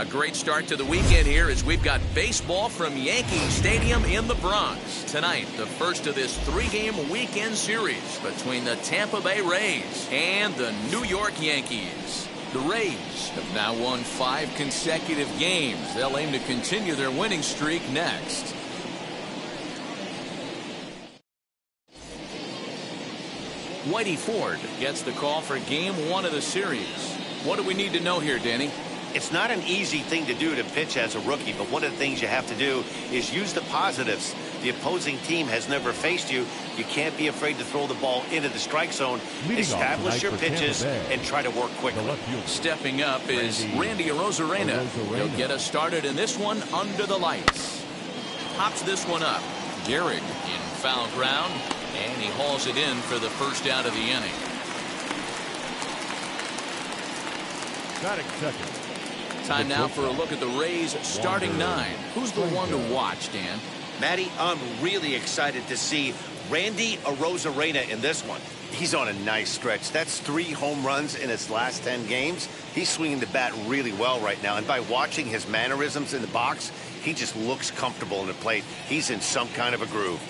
A great start to the weekend here as we've got baseball from Yankee Stadium in the Bronx. Tonight, the first of this three-game weekend series between the Tampa Bay Rays and the New York Yankees. The Rays have now won 5 consecutive games. They'll aim to continue their winning streak next. Whitey Ford gets the call for game 1 of the series. What do we need to know here, Danny? It's not an easy thing to do to pitch as a rookie, but one of the things you have to do is use the positives. The opposing team has never faced you. You can't be afraid to throw the ball into the strike zone. Establish your pitches and try to work quickly. Stepping up is Randy Arozarena. He'll get us started in this one under the lights. Pops this one up. Gehrig in foul ground, and he hauls it in for the first out of the inning. Batting second. Time now for a look at the Rays starting 9. Who's the one to watch, Dan? Matty, I'm really excited to see Randy Arozarena in this one. He's on a nice stretch. That's 3 home runs in his last 10 games. He's swinging the bat really well right now. And by watching his mannerisms in the box, he just looks comfortable in the plate. He's in some kind of a groove.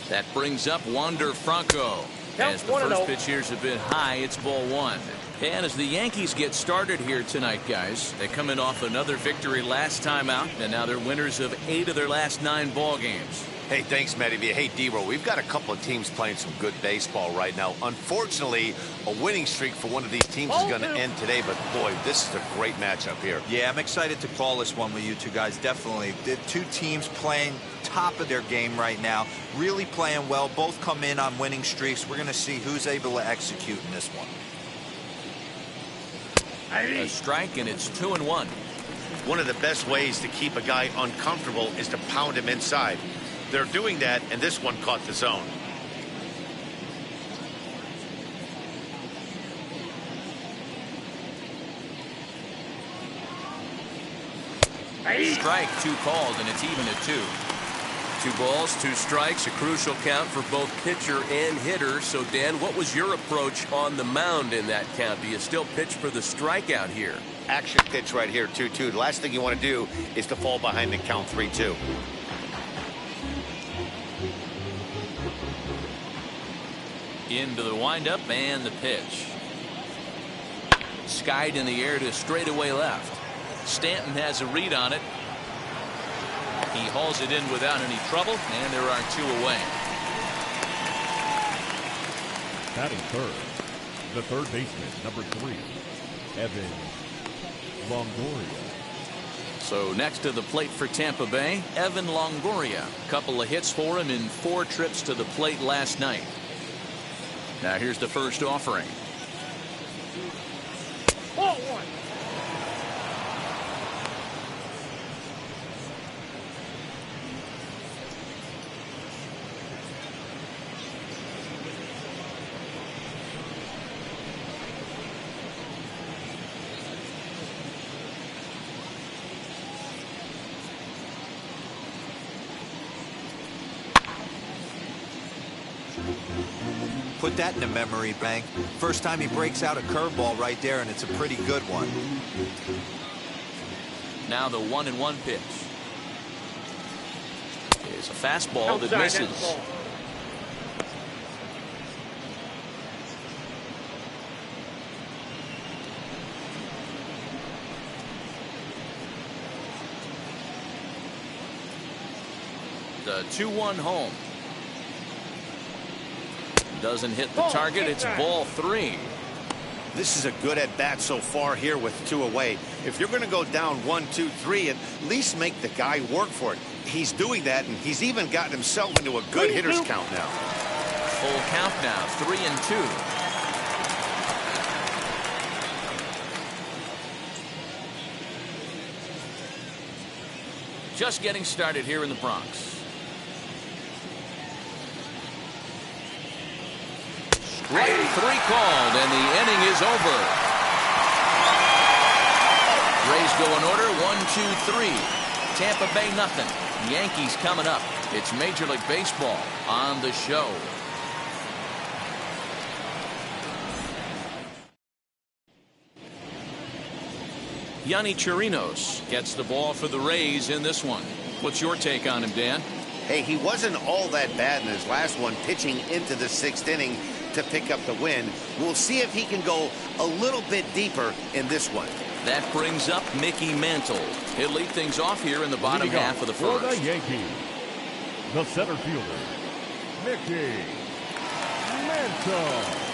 That brings up Wander Franco. As the first pitch here's a bit high, it's ball 1. And as the Yankees get started here tonight, guys, they come in off another victory last time out, and now they're winners of 8 of their last 9 ball games. Hey, thanks, Matty. Hey, D-Roll, we've got a couple of teams playing some good baseball right now. Unfortunately, a winning streak for one of these teams is going to end today, but boy, this is a great matchup here. Yeah, I'm excited to call this one with you two guys, definitely. The 2 teams playing top of their game right now, really playing well. Both come in on winning streaks. We're going to see who's able to execute in this one. A strike, and it's 2-1. One of the best ways to keep a guy uncomfortable is to pound him inside. They're doing that, and this one caught the zone. Strike 2 called, and it's even at 2. 2 balls, 2 strikes, a crucial count for both pitcher and hitter. So, Dan, what was your approach on the mound in that count? Do you still pitch for the strikeout here? Action pitch right here, 2-2. The last thing you want to do is to fall behind and count 3-2. Into the windup and the pitch. Skied in the air to straightaway left. Stanton has a read on it. He hauls it in without any trouble, and there are 2 away. Batting third, the third baseman, number 3, Evan Longoria. So next to the plate for Tampa Bay, Evan Longoria. Couple of hits for him in 4 trips to the plate last night. Now here's the first offering. Ball 1. Put that in a memory bank. First time he breaks out a curveball right there, and it's a pretty good one. Now the 1-1 pitch. It's a fastball that misses. The 2-1 home. Doesn't hit the target. It's ball 3. This is a good at-bat so far here with 2 away. If you're going to go down 1-2-3, at least make the guy work for it. He's doing that, and he's even gotten himself into a good hitter's count now. Full count now, 3-2. Just getting started here in the Bronx. Strike 3 called, and the inning is over. Rays go in order, 1-2-3. Tampa Bay nothing. Yankees coming up. It's Major League Baseball on the show. Yonny Chirinos gets the ball for the Rays in this one. What's your take on him, Dan? Hey, he wasn't all that bad in his last one, pitching into the 6th inning to pick up the win. We'll see if he can go a little bit deeper in this one. That brings up Mickey Mantle. He'll lead things off here in the bottom half of the first. For the Yankees, the center fielder, Mickey Mantle.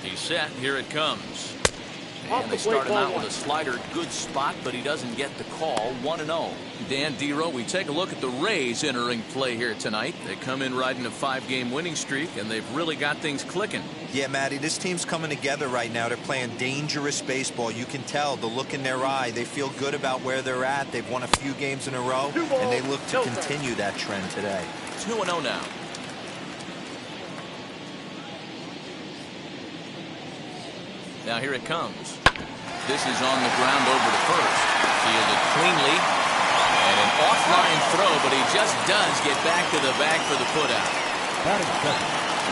He's set. Here it comes. And they start him out with a slider. Good spot, but he doesn't get the call. 1-0. Dan Dero, we take a look at the Rays entering play here tonight. They come in riding a 5-game winning streak, and they've really got things clicking. Yeah, Matty, this team's coming together right now. They're playing dangerous baseball. You can tell the look in their eye. They feel good about where they're at. They've won a few games in a row, and they look to continue that trend today. 2-0 now. Now here it comes. This is on the ground over to first. Fielded cleanly. And an offline throw, but he just does get back to the bag for the putout.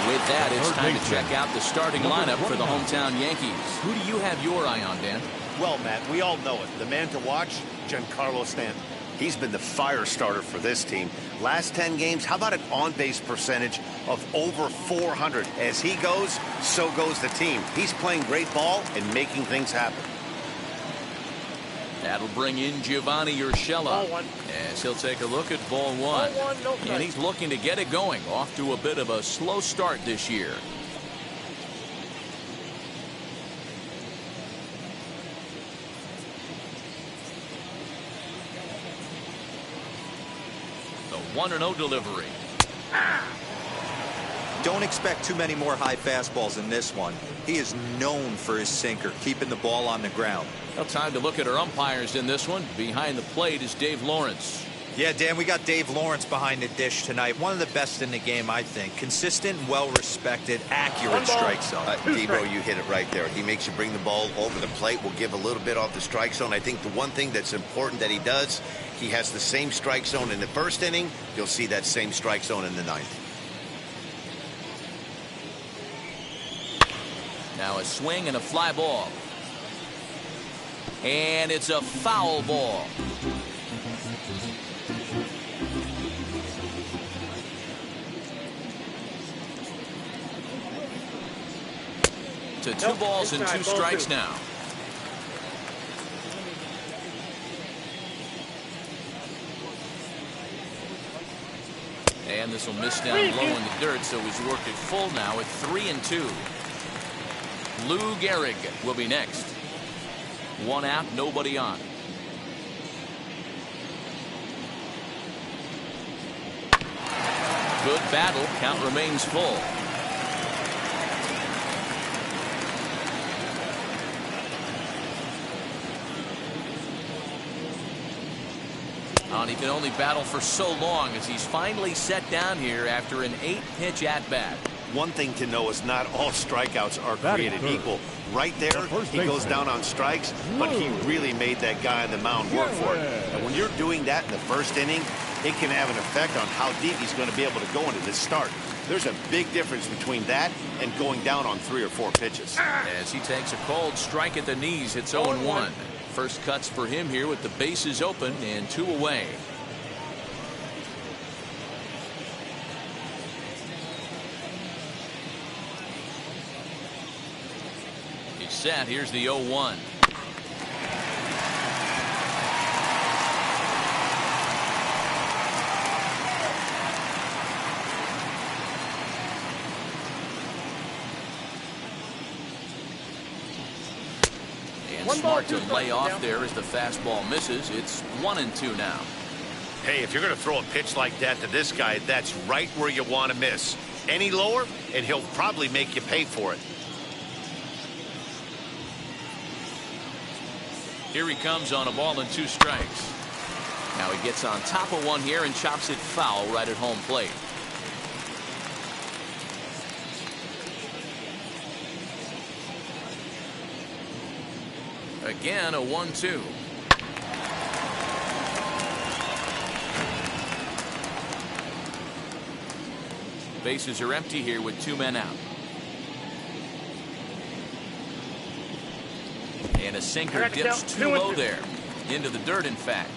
With that, it's time to check out the starting lineup for the hometown Yankees. Who do you have your eye on, Dan? Well, Matt, we all know it. The man to watch, Giancarlo Stanton. He's been the fire starter for this team. Last 10 games, how about an on-base percentage of over 400? As he goes, so goes the team. He's playing great ball and making things happen. That'll bring in Giovanni Urshela as he'll take a look at ball one. And he's looking to get it going. Off to a bit of a slow start this year. The 1-0 delivery. Don't expect too many more high fastballs in this one. He is known for his sinker, keeping the ball on the ground. Well, time to look at our umpires in this one. Behind the plate is Dave Lawrence. Yeah, Dan, we got Dave Lawrence behind the dish tonight. One of the best in the game, I think. Consistent, well-respected, accurate strike zone. Debro, you hit it right there. He makes you bring the ball over the plate. Will give a little bit off the strike zone. I think the one thing that's important that he does, he has the same strike zone in the first inning. You'll see that same strike zone in the 9th. Now a swing and a fly ball. And it's a foul ball. To 2 balls and 2 strikes now. And this will miss down low in the dirt, so he's worked it full now at 3-2. Lou Gehrig will be next. 1 out, nobody on. Good battle. Count remains full. And he can only battle for so long as he's finally set down here after an 8-pitch at-bat. One thing to know is not all strikeouts are created equal. Right there, he goes down on strikes, but he really made that guy on the mound work for it. And when you're doing that in the first inning, it can have an effect on how deep he's going to be able to go into this start. There's a big difference between that and going down on 3 or 4 pitches. As he takes a cold strike at the knees, it's 0-1. First cuts for him here with the bases open and 2 away. He's set. Here's the 0-1. Smart to lay off there as the fastball misses. It's 1-2 now. Hey, if you're going to throw a pitch like that to this guy, that's right where you want to miss. Any lower, and he'll probably make you pay for it. Here he comes on a ball and 2 strikes. Now he gets on top of one here and chops it foul right at home plate. Again, a 1-2. Bases are empty here with 2 men out. And a sinker dips too low there. Into the dirt, in fact.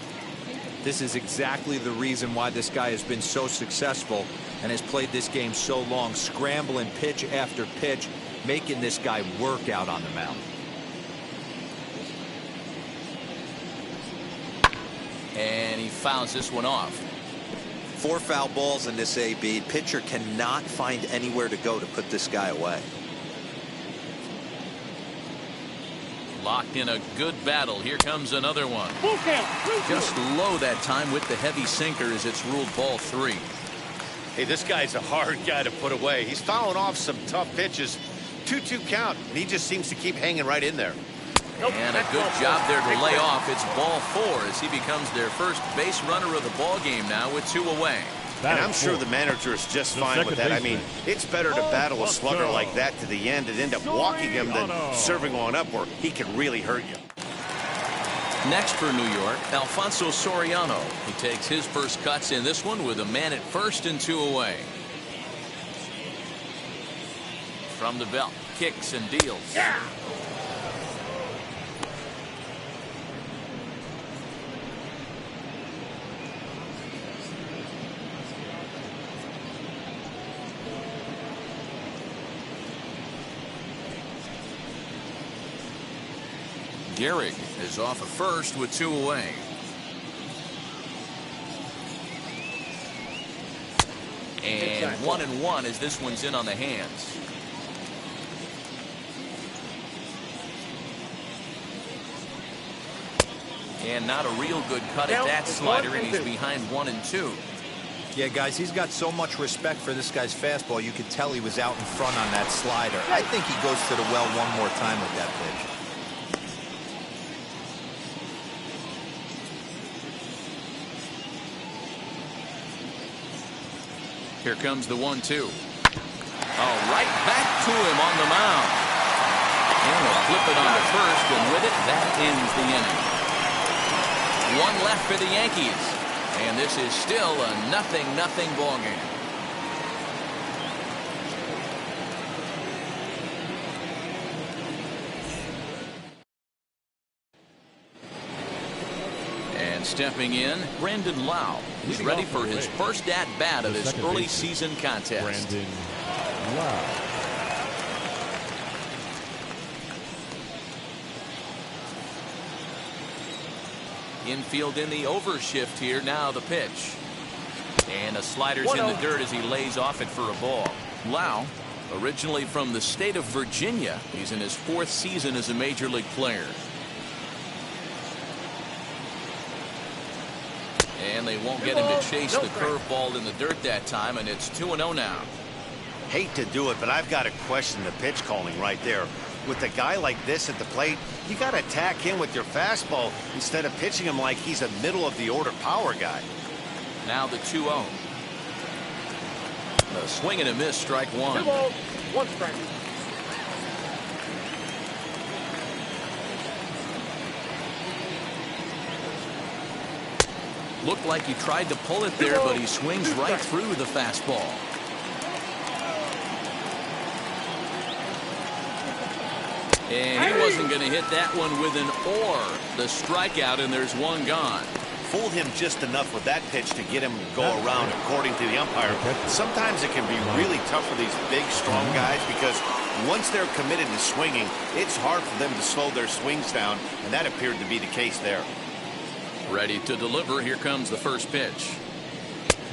This is exactly the reason why this guy has been so successful and has played this game so long, scrambling pitch after pitch, making this guy work out on the mound. And he fouls this one off. 4 foul balls in this AB. Pitcher cannot find anywhere to go to put this guy away. Locked in a good battle. Here comes another one. Just low that time with the heavy sinker as it's ruled ball 3. Hey, this guy's a hard guy to put away. He's fouling off some tough pitches. 2-2 count, and he just seems to keep hanging right in there. And a good job there to lay off. It's ball 4 as he becomes their first base runner of the ball game now with 2 away. And I'm sure the manager is just fine with that. I mean, it's better to battle a slugger like that to the end and end up walking him than serving one up where he can really hurt you. Next for New York, Alfonso Soriano. He takes his first cuts in this one with a man at first and 2 away. From the belt, kicks and deals. Yeah. Gehrig is off at first with 2 away. And 1-1 as this one's in on the hands. And not a real good cut at that slider, and he's behind 1-2. Yeah, guys, he's got so much respect for this guy's fastball. You could tell he was out in front on that slider. I think he goes to the well one more time with that pitch. Here comes the 1-2. Oh, right back to him on the mound. And he'll flip it on to first, and with it, that ends the inning. 1 left for the Yankees. And this is still a 0-0 ball game. And stepping in, Brandon Lau. He's ready for his first at-bat of this early season contest. Brandon Lau. Infield in the overshift here. Now the pitch. And a slider's in the dirt as he lays off it for a ball. Lau, originally from the state of Virginia. He's in his 4th season as a major league player. And they won't get him to chase the curveball in the dirt that time, and it's 2-0 now. Hate to do it, but I've got to question the pitch calling right there. With a guy like this at the plate, you got to attack him with your fastball instead of pitching him like he's a middle-of-the-order power guy. Now the 2-0. A swing and a miss, strike 1. 2 balls, 1 strike. Looked like he tried to pull it there, but he swings right through the fastball. And he wasn't going to hit that one with an or. The strikeout, and there's 1 gone. Fooled him just enough with that pitch to get him to go around, according to the umpire. Sometimes it can be really tough for these big, strong guys because once they're committed to swinging, it's hard for them to slow their swings down, and that appeared to be the case there. Ready to deliver. Here comes the first pitch.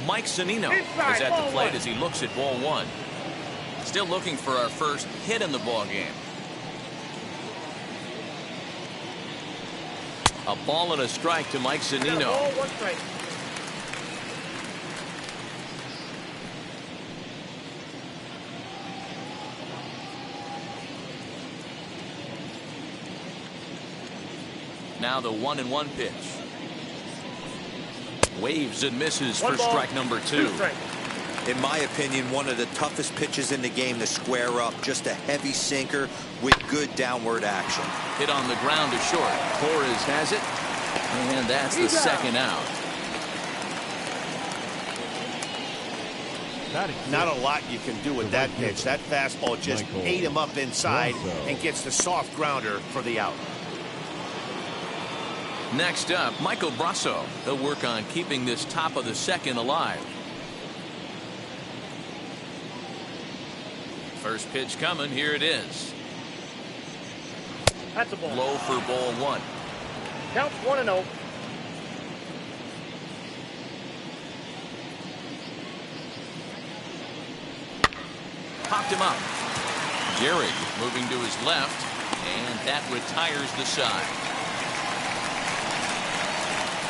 Mike Cenino is at the plate as he looks at ball 1. Still looking for our first hit in the ball game. A ball and a strike to Mike Cenino. Ball, 1 strike. Now the 1-1 pitch. Waves and misses for strike number 2. In my opinion, one of the toughest pitches in the game to square up. Just a heavy sinker with good downward action. Hit on the ground to short. Torres has it. And that's the 2nd out. Not a lot you can do with that pitch. That fastball just ate him up inside and gets the soft grounder for the out. Next up, Michael Brasso. He'll work on keeping this top of the second alive. First pitch coming. Here it is. That's a ball. Low for ball one. Counts 1-0. Popped him up. Gary moving to his left, and that retires the side.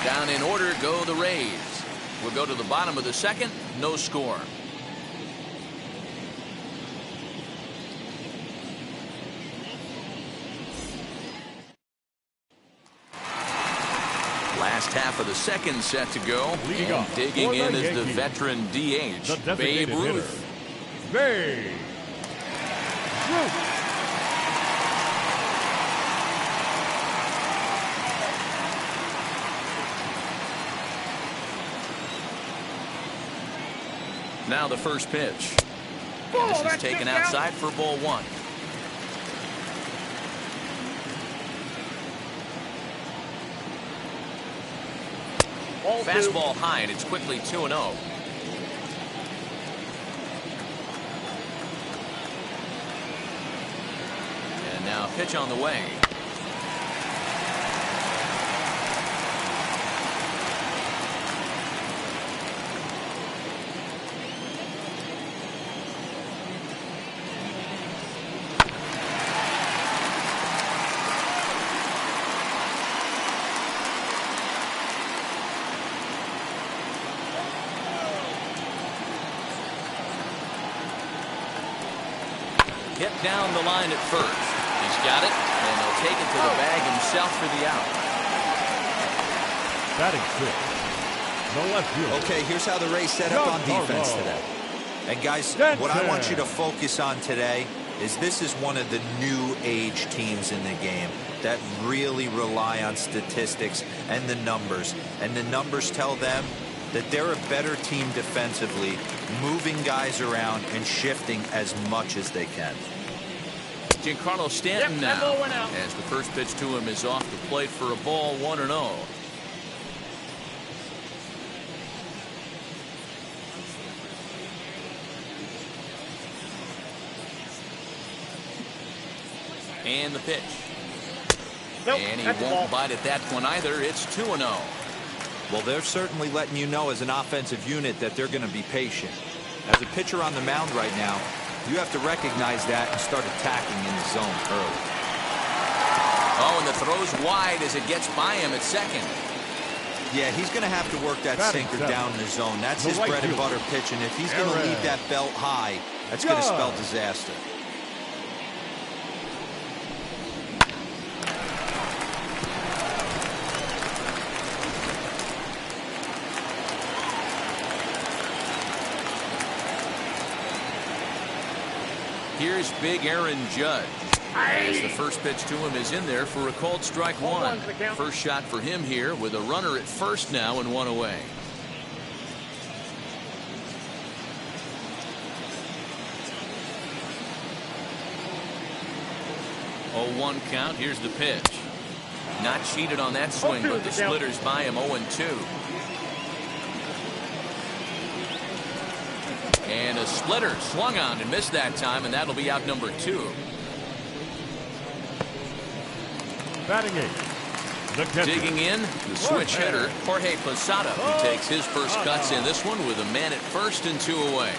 Down in order go the Rays. We'll go to the bottom of the second. No score. Last half of the second set to go. And digging in is the veteran DH, Babe Ruth. Babe Ruth. Now the first pitch. And this is taken outside for ball one. Fastball high, and it's quickly 2-0. And now pitch on the way. Hit down the line at first. He's got it, and he'll take it to the bag himself for the out. Batting sixth, the left fielder. Okay, here's how the Rays set up on defense today. And guys, what I want you to focus on today is this is one of the new age teams in the game that really rely on statistics and the numbers. And the numbers tell them that they're a better team defensively, moving guys around and shifting as much as they can. Giancarlo Stanton now, as the first pitch to him is off the plate for a ball, 1-0. And the pitch. And he won't bite at that one either. It's 2-0. Well, they're certainly letting you know as an offensive unit that they're going to be patient. As a pitcher on the mound right now, you have to recognize that and start attacking in the zone early. Oh, and the throw's wide as it gets by him at second. Yeah, he's going to have to work that sinker down in the zone. That's his bread and butter pitch, and if he's going to leave that belt high, that's going to spell disaster. Here's big Aaron Judd. As the first pitch to him is in there for a called strike one. First shot for him here with a runner at first now and one away. Oh, 1 count. Here's the pitch. Not cheated on that swing, but the splitter's by him 0-2. And a splitter swung on and missed that time, and that'll be out number 2. Batting eighth, digging in, the switch hitter, Jorge Posada, who takes his first cuts in this one with a man at first and 2 away.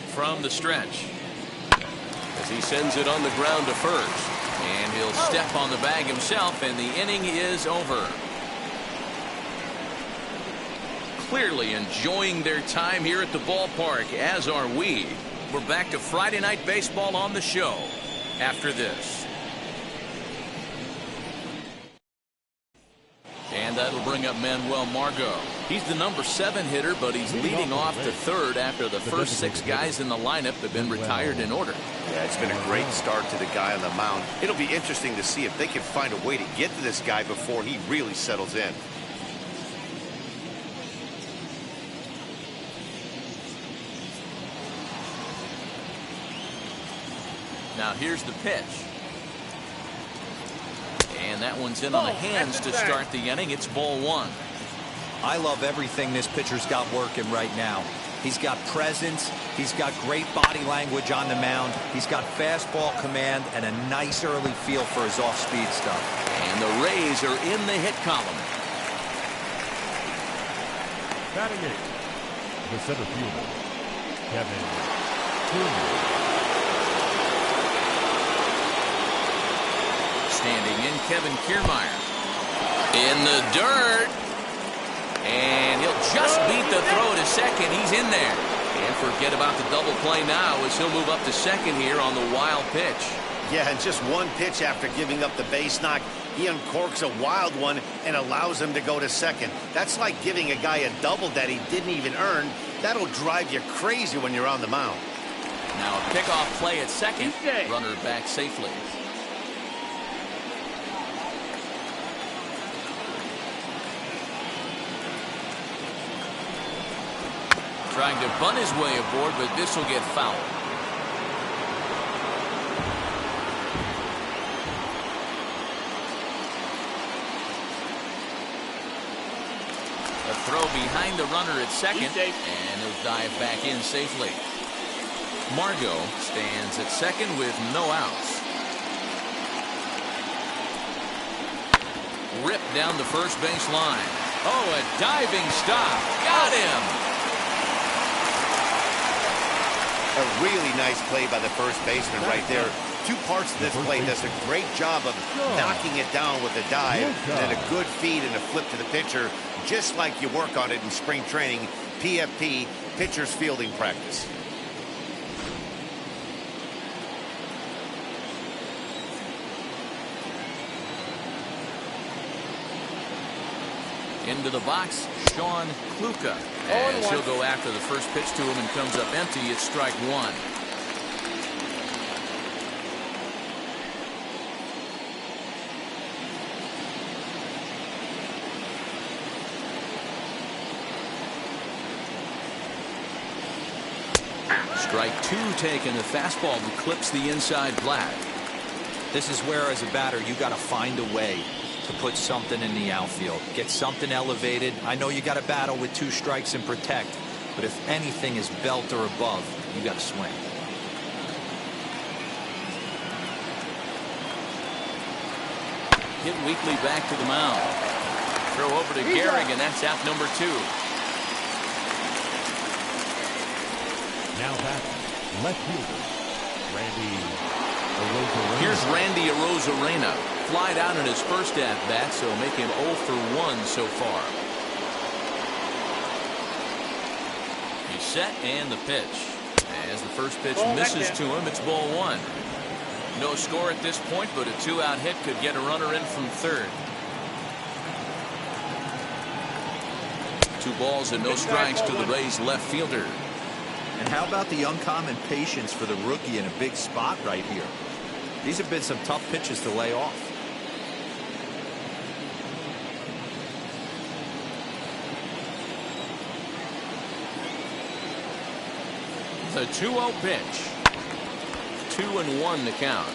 From the stretch, as he sends it on the ground to first, and he'll step on the bag himself, and the inning is over. Clearly enjoying their time here at the ballpark, as are we. We're back to Friday Night Baseball on the show after this. And that'll bring up Manuel Margot. He's the number 7 hitter, but he's leading off to third after the first 6 guys in the lineup have been retired in order. Yeah, it's been a great start to the guy on the mound. It'll be interesting to see if they can find a way to get to this guy before he really settles in. Now here's the pitch. And that one's in on the hands to start the inning. It's ball one. I love everything this pitcher's got working right now. He's got presence. He's got great body language on the mound. He's got fastball command and a nice early feel for his off-speed stuff. And the Rays are in the hit column. Batting eight, the center fielder, Kevin Kiermaier. Standing in, Kevin Kiermaier. In the dirt. And he'll just beat the throw to second. He's in there. And forget about the double play now as he'll move up to second here on the wild pitch. Yeah, and just one pitch after giving up the base knock, he uncorks a wild one and allows him to go to second. That's like giving a guy a double that he didn't even earn. That'll drive you crazy when you're on the mound. Now a pickoff play at second. Runner back safely. Trying to bunt his way aboard, but this will get fouled. A throw behind the runner at second, and he'll dive back in safely. Margot stands at second with no outs. Ripped down the first base line. Oh, a diving stop. Got him. A really nice play by the first baseman right there. Two parts of this play. Does a great job of knocking it down with a dive, and then a good feed and a flip to the pitcher, just like you work on it in spring training, PFP, pitcher's fielding practice. Into the box, Sean Kluka. As he'll go after the first pitch to him and comes up empty. It's strike one. Strike two taken. The fastball that clips the inside flat. This is where, as a batter, you got to find a way to put something in the outfield, get something elevated. I know you got to battle with two strikes and protect, but if anything is belt or above, you got to swing. Hit weakly back to the mound. Throw over to Gehrig, and that's out number two. Now back, left fielder, Randy Arozarena. Here's Randy Arozarena. Flied out in his first at-bat, so make him 0 for 1 so far. He's set, and the pitch. As the first pitch misses to him, it's ball one. No score at this point, but a two-out hit could get a runner in from third. 2 balls and no strikes to the Rays left fielder. And how about the uncommon patience for the rookie in a big spot right here? These have been some tough pitches to lay off. The 2-0 pitch. 2-1 to count.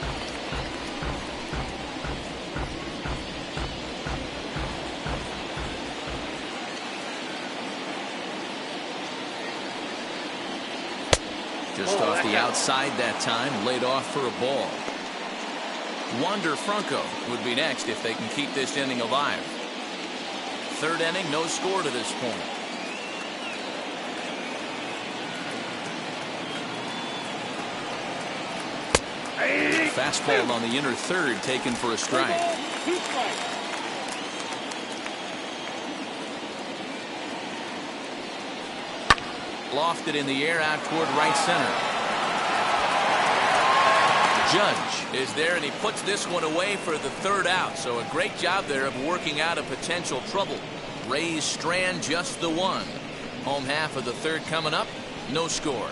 Just off the outside that time, laid off for a ball. Wander Franco would be next if they can keep this inning alive. Third inning, no score to this point. Fastball on the inner third, taken for a strike. Lofted in the air out toward right center. Judge is there, and he puts this one away for the third out. So a great job there of working out a potential trouble. Rays strand just the one. Home half of the third coming up. No score.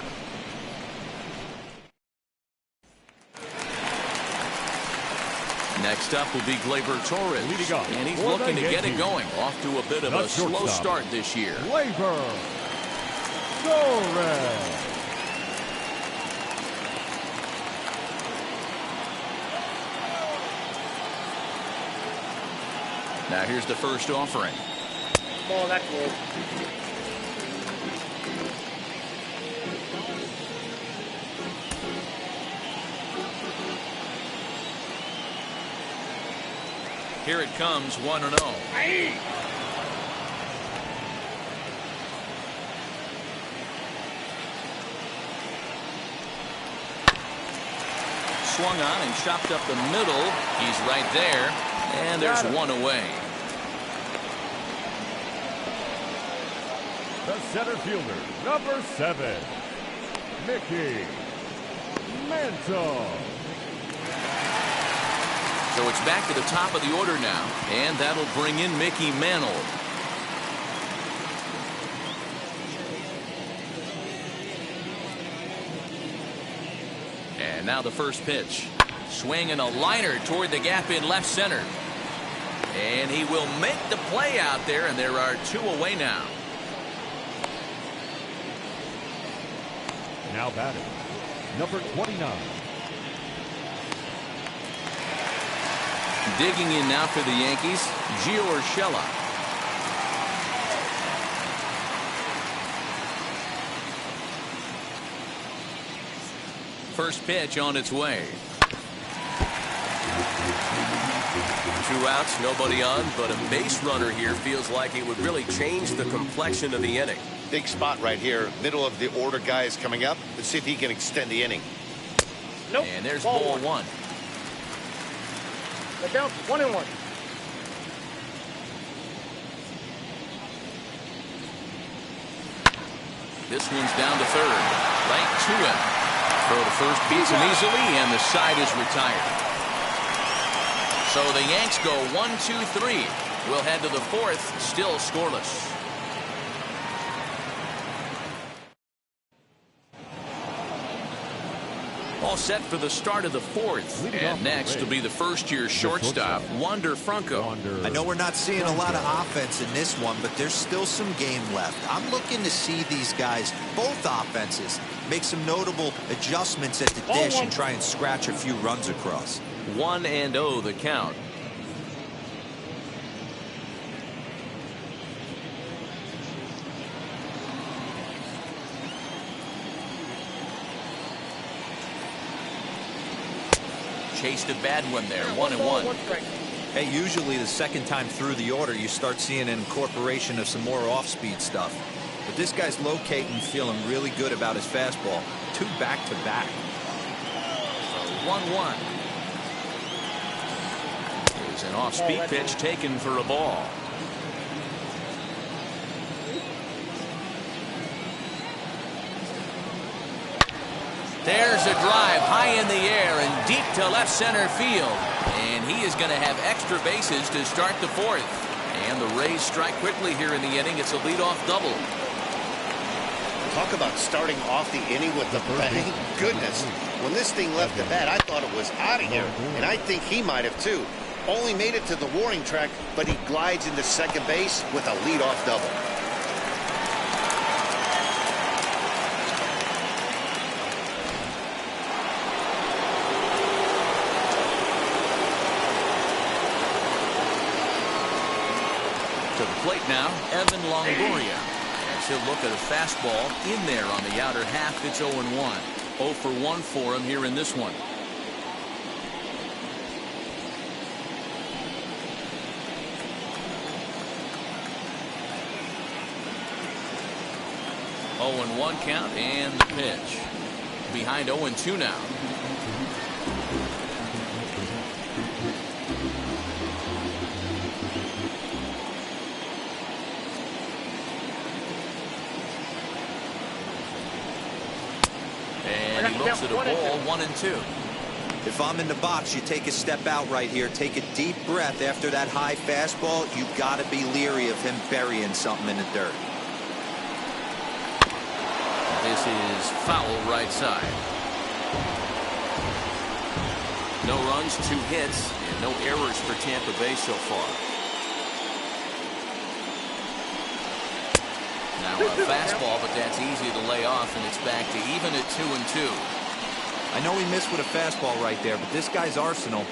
Next up will be Glaber Torres, and he's looking to get it going. Off to a bit of a slow start this year. Glaber Torres. Now here's the first offering. Ball, that's low. Here it comes, 1-0. Swung on and chopped up the middle. He's right there, and there's one away. The center fielder, number 7, Mickey Mantle. So it's back to the top of the order now, and that'll bring in Mickey Mantle. And now the first pitch. Swing and a liner toward the gap in left center. And he will make the play out there, and there are 2 away now. Now batting, number 29. Digging in now for the Yankees, Giancarlo. First pitch on its way. 2 outs, nobody on, but a base runner here feels like it would really change the complexion of the inning. Big spot right here. Middle of the order guy is coming up. Let's see if he can extend the inning. Nope. And there's ball 1. The count's 1-1. This one's down to third. Right to him. Throw to first beats him easily, and the side is retired. So the Yanks go 1-2-3. We'll head to the 4th, still scoreless. All set for the start of the 4th. And next will be the first-year shortstop, Wander Franco. I know we're not seeing a lot of offense in this one, but there's still some game left. I'm looking to see these guys, both offenses, make some notable adjustments at the dish and try and scratch a few runs across. 1-0 the count. Chased a bad one there, 1-1. Hey, usually the second time through the order, you start seeing an incorporation of some more off-speed stuff. But this guy's locating, feeling really good about his fastball. 2 back-to-back. 1-1. Here's an off-speed pitch taken for a ball. There's a drive high in the air and deep to left center field. And he is going to have extra bases to start the 4th. And the Rays strike quickly here in the inning. It's a leadoff double. Talk about starting off the inning with the bang. Goodness. When this thing left the bat, I thought it was out of here. And I think he might have too. Only made it to the warning track, but he glides into second base with a leadoff double. To the plate now, Evan Longoria. As he'll look at a fastball in there on the outer half. It's 0-1. 0 for 1 for him here in this one. Oh, 0-1 count and the pitch. Behind 0-2 now. And he looks at a ball, 1-2. If I'm in the box, you take a step out right here. Take a deep breath after that high fastball. You've got to be leery of him burying something in the dirt. This is foul right side. No runs, 2 hits, and no errors for Tampa Bay so far. Now a fastball, but that's easy to lay off, and it's back to even at 2-2. I know he missed with a fastball right there, but this guy's arsenal,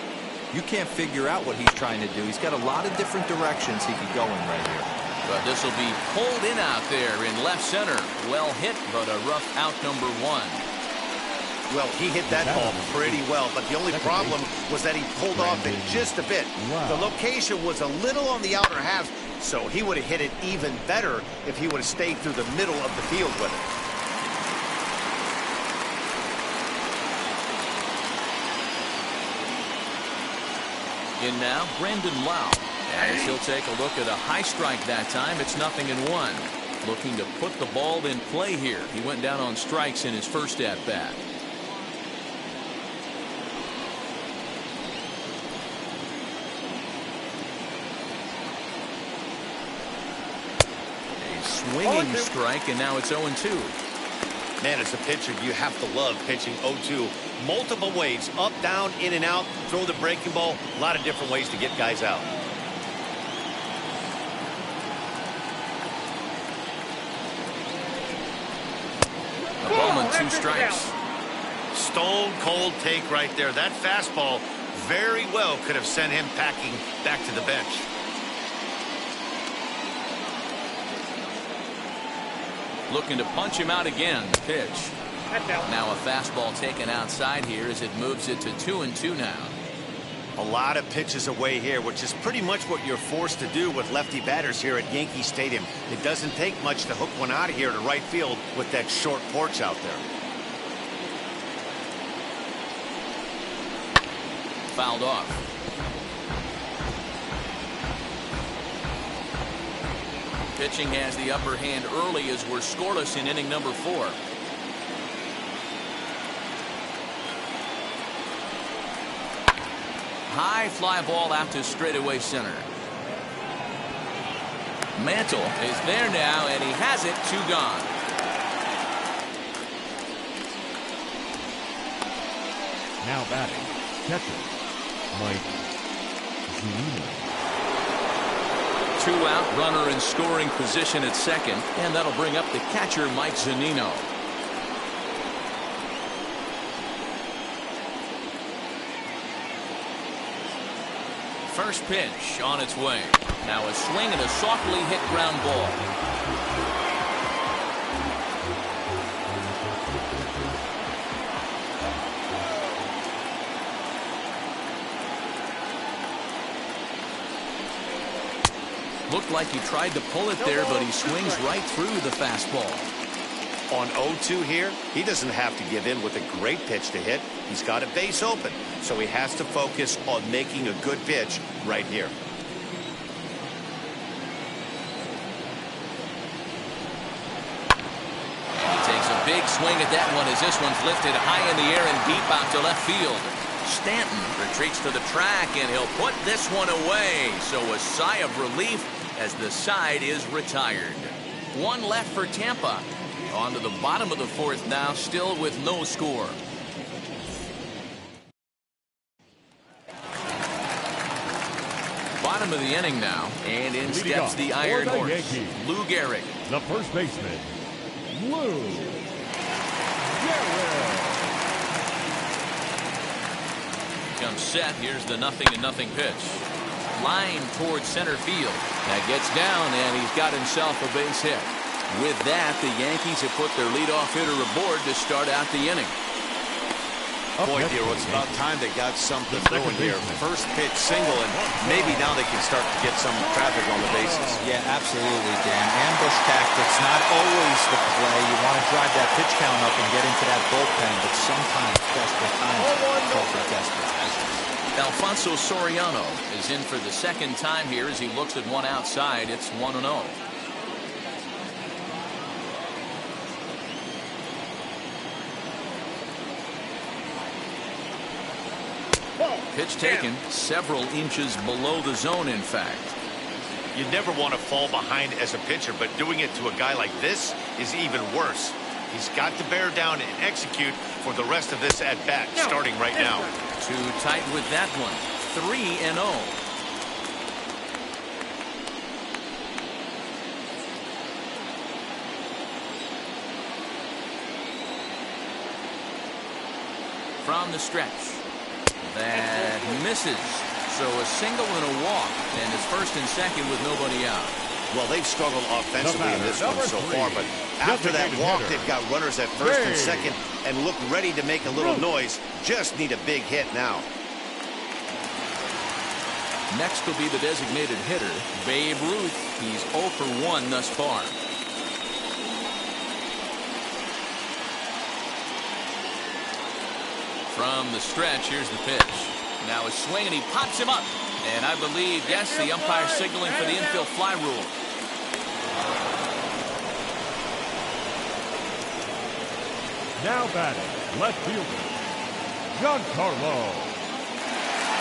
You can't figure out what he's trying to do. He's got a lot of different directions he could go in right here. But this will be pulled in out there in left center. Well hit, but a rough out number 1. Well, he hit that ball pretty well, but the only problem was that he pulled off it just a bit. The location was a little on the outer half, so he would have hit it even better if he would have stayed through the middle of the field with it. In now, Brendan Lau. As he'll take a look at a high strike that time. It's 0-1. Looking to put the ball in play here. He went down on strikes in his first at-bat. A swinging strike, and now it's 0-2. Man, as a pitcher, you have to love pitching 0-2 multiple ways, up, down, in and out, throw the breaking ball, a lot of different ways to get guys out. A ball and 2 strikes. Stone cold take right there. That fastball very well could have sent him packing back to the bench. Looking to punch him out again. Pitch. Now a fastball taken outside here as it moves it to 2-2 now. A lot of pitches away here, which is pretty much what you're forced to do with lefty batters here at Yankee Stadium. It doesn't take much to hook one out of here to right field with that short porch out there. Fouled off. Pitching has the upper hand early as we're scoreless in inning number 4. High fly ball out to straightaway center. Mantle is there now, and he has it. 2 gone. Now batting, catcher, Cenino. 2 out, runner in scoring position at second, and that'll bring up the catcher, Cenino. First pitch on its way. Now a swing and a softly hit ground ball. Looked like he tried to pull it there, but he swings right through the fastball. On 0-2 here, he doesn't have to give in with a great pitch to hit. He's got a base open, so he has to focus on making a good pitch right here. He takes a big swing at that one as this one's lifted high in the air and deep out to left field. Stanton retreats to the track, and he'll put this one away. So a sigh of relief as the side is retired. 1 left for Tampa. On to the bottom of the 4th now, still with no score. Bottom of the inning now, and in steps the Iron Horse, Lou Gehrig. The first baseman, Lou Gehrig. Comes set. Here's the 0-0 pitch. Line towards center field. That gets down, and he's got himself a base hit. With that, the Yankees have put their leadoff hitter aboard to start out the inning. Boy, dear, it's about time they got something going here. First pitch single, and maybe now they can start to get some traffic on the bases. Yeah, absolutely, Dan. Ambush tactics, not always the play. You want to drive that pitch count up and get into that bullpen, but sometimes desperate times call for desperate measures. Alfonso Soriano is in for the 2nd time here as he looks at one outside. It's 1-0. Pitch taken several inches below the zone, in fact. You never want to fall behind as a pitcher, but doing it to a guy like this is even worse. He's got to bear down and execute for the rest of this at-bat, starting right now. Too tight with that one. 3-0. From the stretch. That misses. So a single and a walk, and it's first and second with nobody out. Well, they've struggled offensively in this one so far, but after that walk, they've got runners at first and second and look ready to make a little noise. Just need a big hit now. Next will be the designated hitter, Babe Ruth. He's 0 for 1 thus far. From the stretch, here's the pitch. Now a swing, and he pops him up. And I believe, yes, the umpire signaling for the infield fly rule. Now batting, left fielder, Giancarlo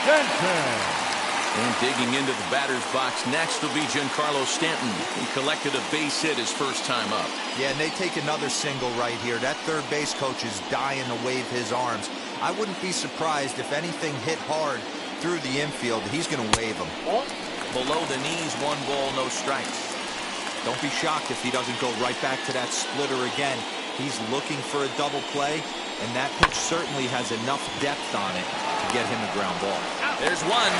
Stanton. And digging into the batter's box next will be Giancarlo Stanton. He collected a base hit his first time up. Yeah, and they take another single right here. That third base coach is dying to wave his arms. I wouldn't be surprised if anything hit hard through the infield. He's going to wave them. Below the knees, 1 ball, no strikes. Don't be shocked if he doesn't go right back to that splitter again. He's looking for a double play, and that pitch certainly has enough depth on it to get him a ground ball. There's one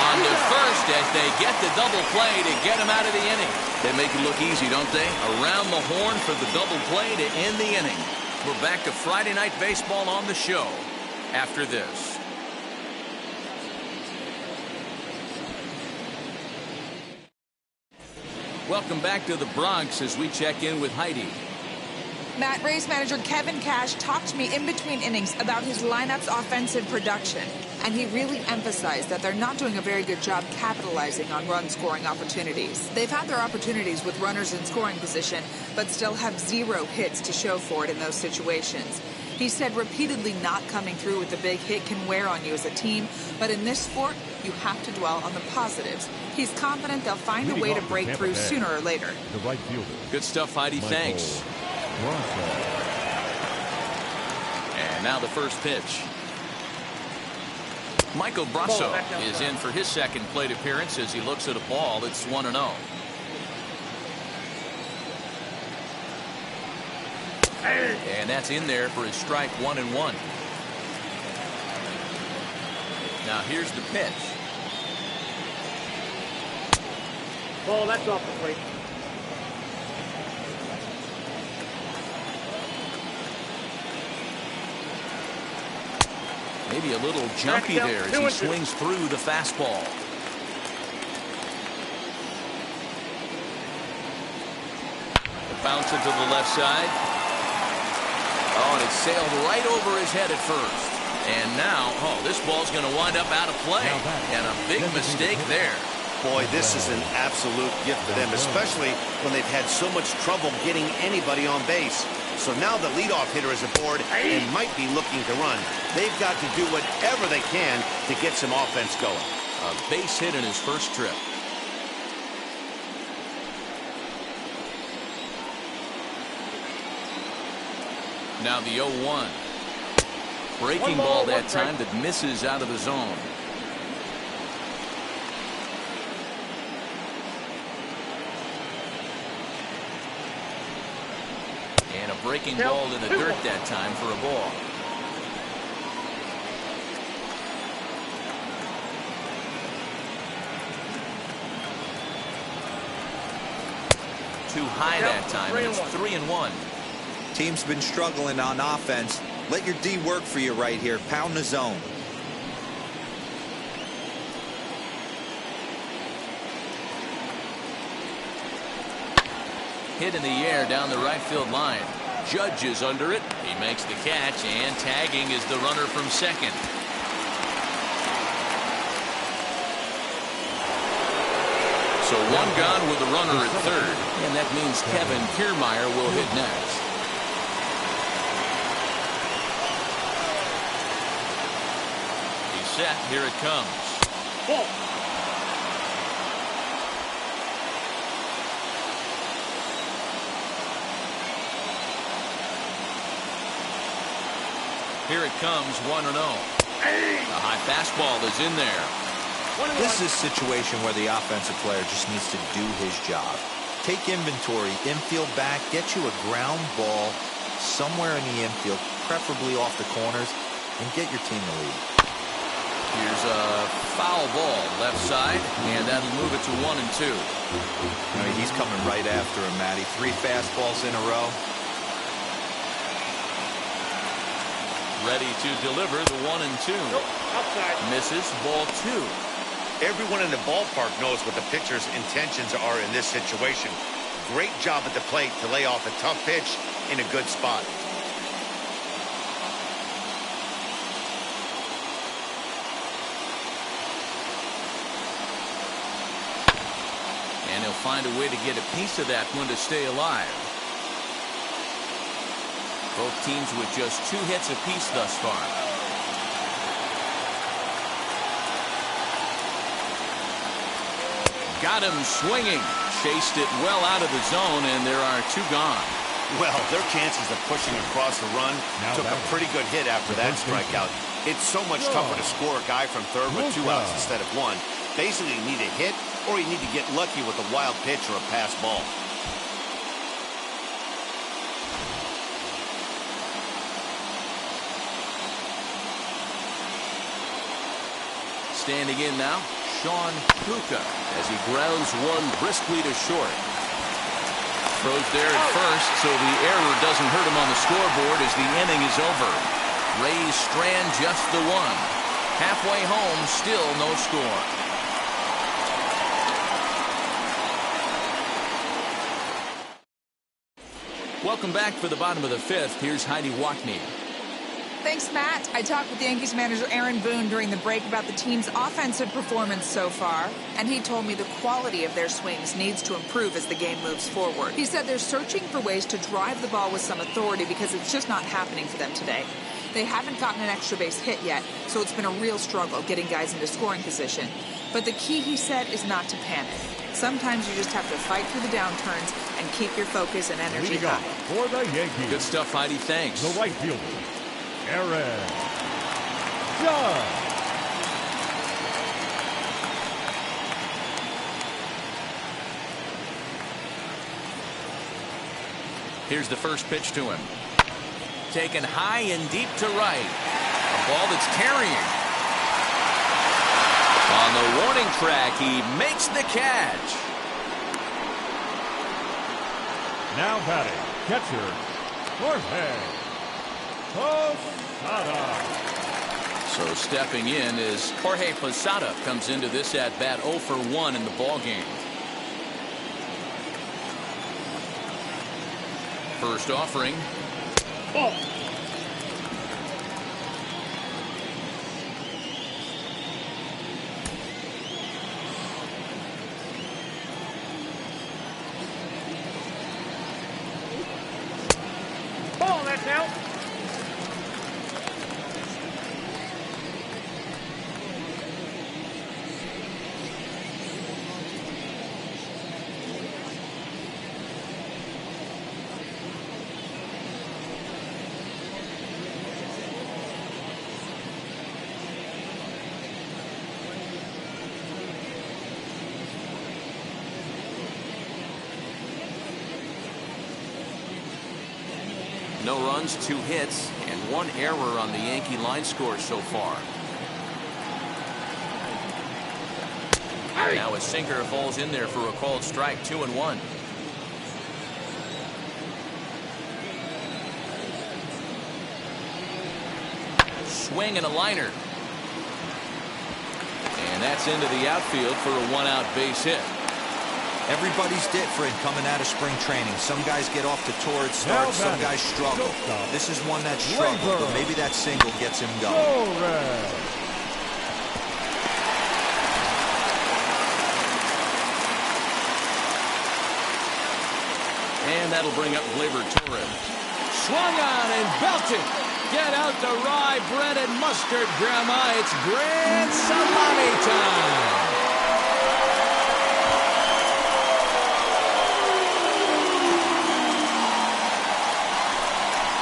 on to first as they get the double play to get him out of the inning. They make it look easy, don't they? Around the horn for the double play to end the inning. We're back to Friday Night Baseball on the show after this. Welcome back to the Bronx as we check in with Heidi. Matt, Rays manager Kevin Cash talked to me in between innings about his lineup's offensive production, and he really emphasized that they're not doing a very good job capitalizing on run-scoring opportunities. They've had their opportunities with runners in scoring position, but still have 0 hits to show for it in those situations. He said repeatedly not coming through with a big hit can wear on you as a team, but in this sport, you have to dwell on the positives. He's confident they'll find a way to break through sooner or later. The right fielder. Good stuff, Heidi. Thanks. And now the first pitch. Michael Brasso is in for his second plate appearance as he looks at a ball. It's 1-0. And that's in there for his strike 1-1. Now here's the pitch. Ball, that's off the plate. Maybe a little jumpy there as he swings through the fastball. The bounce into the left side. Oh, and it sailed right over his head at first. And now, this ball's going to wind up out of play. And a big mistake there. Boy, this is an absolute gift for them, especially when they've had so much trouble getting anybody on base. So now the leadoff hitter is aboard and might be looking to run. They've got to do whatever they can to get some offense going. A base hit in his first trip. Now the 0-1. Breaking ball that time that misses out of the zone. And a breaking ball in the dirt that time for a ball. Too high that time, and it's 3-1. Team's been struggling on offense. Let your D work for you right here. Pound the zone. Hit in the air down the right field line. Judd is under it. He makes the catch, and tagging is the runner from second. So one gone with the runner at third, and that means Kevin Kiermaier will hit next. He's set. Here it comes. Here it comes, 1-0. The high fastball is in there. This is a situation where the offensive player just needs to do his job. Take inventory, infield back, get you a ground ball somewhere in the infield, preferably off the corners, and get your team the lead. Here's a foul ball left side, and that'll move it to 1-2. I mean, he's coming right after him, Matty. 3 fastballs in a row. Ready to deliver the 1-2. Nope, outside. Misses, ball 2. Everyone in the ballpark knows what the pitcher's intentions are in this situation. Great job at the plate to lay off a tough pitch in a good spot. And he'll find a way to get a piece of that one to stay alive. Both teams with just 2 hits apiece thus far. Got him swinging. Chased it well out of the zone, and there are 2 gone. Well, their chances of pushing across the run took a pretty good hit after that strikeout. It's so much tougher to score a guy from third with 2 outs instead of 1. Basically, you need a hit, or you need to get lucky with a wild pitch or a pass ball. Standing in now, Sean Puka, as he grounds one briskly to short. Throws there at first, so the error doesn't hurt him on the scoreboard as the inning is over. Rays strand just the 1. Halfway home, still no score. Welcome back for the bottom of the 5th. Here's Heidi Wackney. Thanks, Matt. I talked with Yankees manager Aaron Boone during the break about the team's offensive performance so far, and he told me the quality of their swings needs to improve as the game moves forward. He said they're searching for ways to drive the ball with some authority because it's just not happening for them today. They haven't gotten an extra base hit yet, so it's been a real struggle getting guys into scoring position. But the key, he said, is not to panic. Sometimes you just have to fight through the downturns and keep your focus and energy high. For the Yankees, Good stuff, Heidi. Thanks. the right fielder, Aaron Judd. Here's the first pitch to him. Taken high and deep to right. A ball that's carrying. On the warning track, he makes the catch. Now batting, catcher, Jorge Posada. So stepping in is Jorge Posada comes into this at-bat 0 for 1 in the ballgame. First offering. Ball. Ball, that's out. No runs, 2 hits, and 1 error on the Yankee line score so far. Now a sinker falls in there for a called strike, 2-1. Swing and a liner. And that's into the outfield for a 1-out base hit. Everybody's different coming out of spring training. Some guys get off to torrid starts, some guys struggle. This is one that struggled, but maybe that single gets him going. And that'll bring up Glaber Torres. Swung on and belted. Get out the rye bread and mustard, Grandma. It's grand salami time.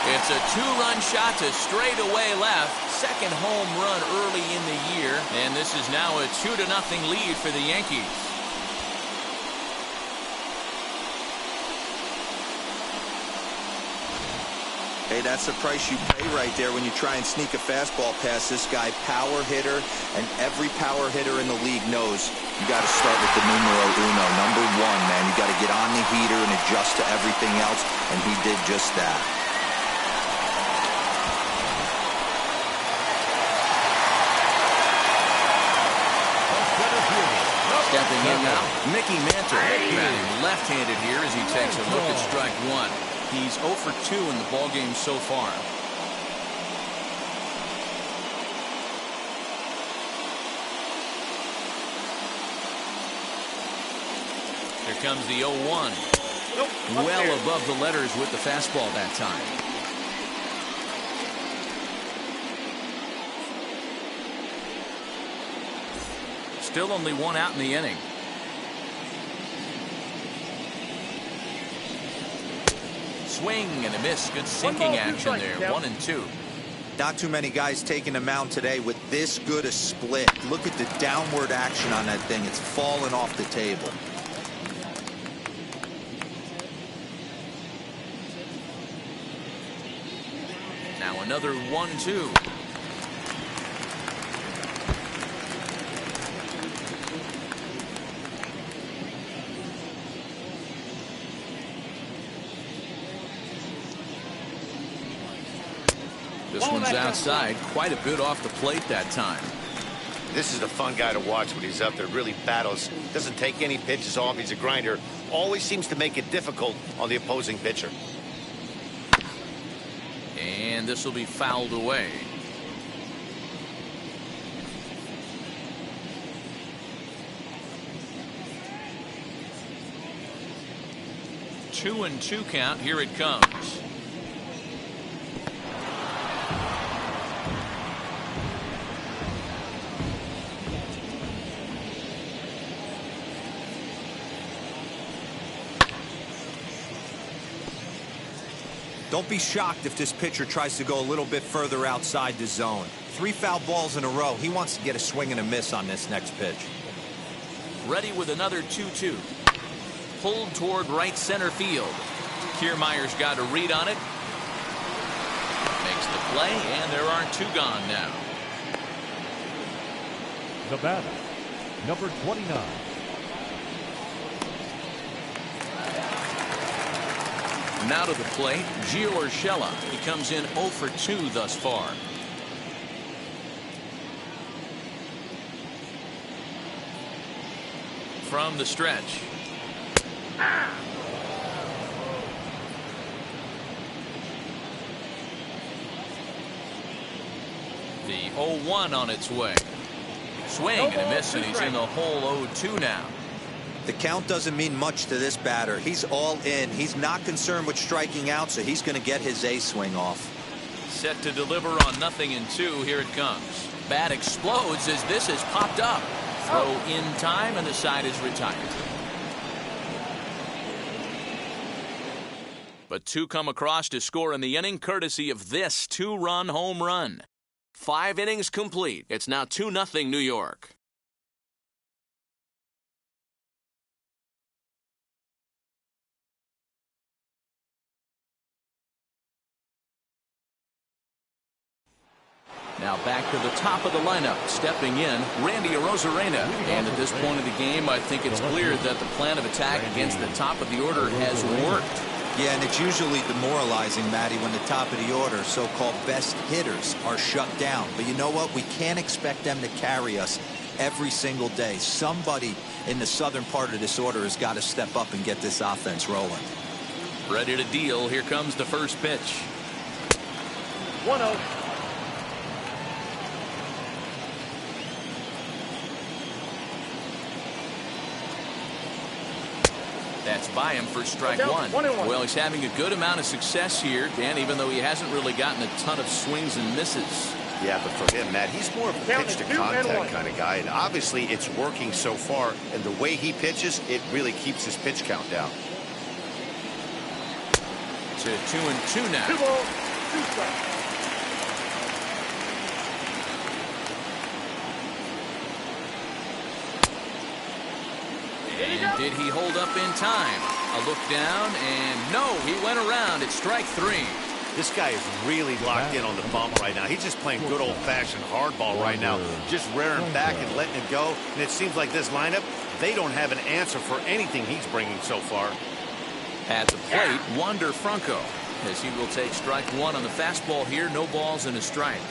It's a 2-run shot to straightaway left. Second home run early in the year. And this is now a 2-0 lead for the Yankees. Hey, that's the price you pay right there when you try and sneak a fastball past this guy. Power hitter, and every power hitter in the league knows you got to start with the numero uno, number one, man. You got to get on the heater and adjust to everything else, and he did just that. Stepping in now, Mickey Mantle, batting left-handed here as he takes a look at strike one. He's 0 for 2 in the ballgame so far. Here comes the 0-1. Well above the letters with the fastball that time. Still only one out in the inning. Swing and a miss. Good sinking action there. 1 and 2. Not too many guys taking the mound today with this good a split. Look at the downward action on that thing. It's falling off the table. Now another 1-2. This one's outside, quite a bit off the plate that time. This is a fun guy to watch when he's up there. Really battles. Doesn't take any pitches off. He's a grinder. Always seems to make it difficult on the opposing pitcher. And this will be fouled away. Two and 2 count. Here it comes. Don't be shocked if this pitcher tries to go a little bit further outside the zone. 3 foul balls in a row. He wants to get a swing and a miss on this next pitch. Ready with another 2-2. Pulled toward right center field. Kiermaier's got a read on it. Makes the play, and there are 2 gone now. The batter, number 29. Now to the plate, Gio Urshela. He comes in 0 for 2 thus far. From the stretch. The 0-1 on its way. Swing and a miss, and he's in the hole 0-2 now. The count doesn't mean much to this batter. He's all in. He's not concerned with striking out, so he's going to get his A swing off. Set to deliver on 0-2. Here it comes. Bat explodes as this has popped up. Throw in time, and the side is retired. But 2 come across to score in the inning, courtesy of this 2-run home run. 5 innings complete. It's now 2-0 New York. Now back to the top of the lineup. Stepping in, Randy Arozarena. And at this point of the game, I think it's clear that the plan of attack against the top of the order has worked. Yeah, and it's usually demoralizing, Matty, when the top of the order, so-called best hitters, are shut down. But you know what? We can't expect them to carry us every single day. Somebody in the southern part of this order has got to step up and get this offense rolling. Ready to deal. Here comes the first pitch. 1-0. That's by him for strike 1. Well, he's having a good amount of success here, Dan, even though he hasn't really gotten a ton of swings and misses. Yeah, but for him, Matt, he's more of a pitch-to-contact kind of guy, and obviously it's working so far, and the way he pitches, it really keeps his pitch count down. To 2-2 now. 2 balls, 2 strikes. And did he hold up in time? A look down, and no, he went around. It's strike 3. This guy is really locked in on the bump right now. He's just playing good old-fashioned hardball right now, just rearing back and letting it go. And it seems like this lineup, they don't have an answer for anything he's bringing so far. At the plate, Wander Franco, as he will take strike one on the fastball here. No balls and a strike.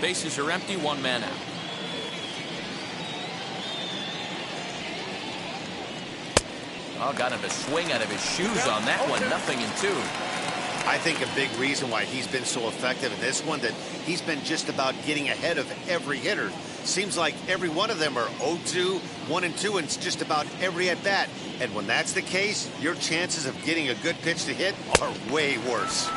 Bases are empty, one man out. Oh, got him to swing out of his shoes on that one. 0-2. I think a big reason why he's been so effective in this one, that he's been just about getting ahead of every hitter. Seems like every one of them are 0-2, 1-2, and it's just about every at bat. And when that's the case, your chances of getting a good pitch to hit are way worse.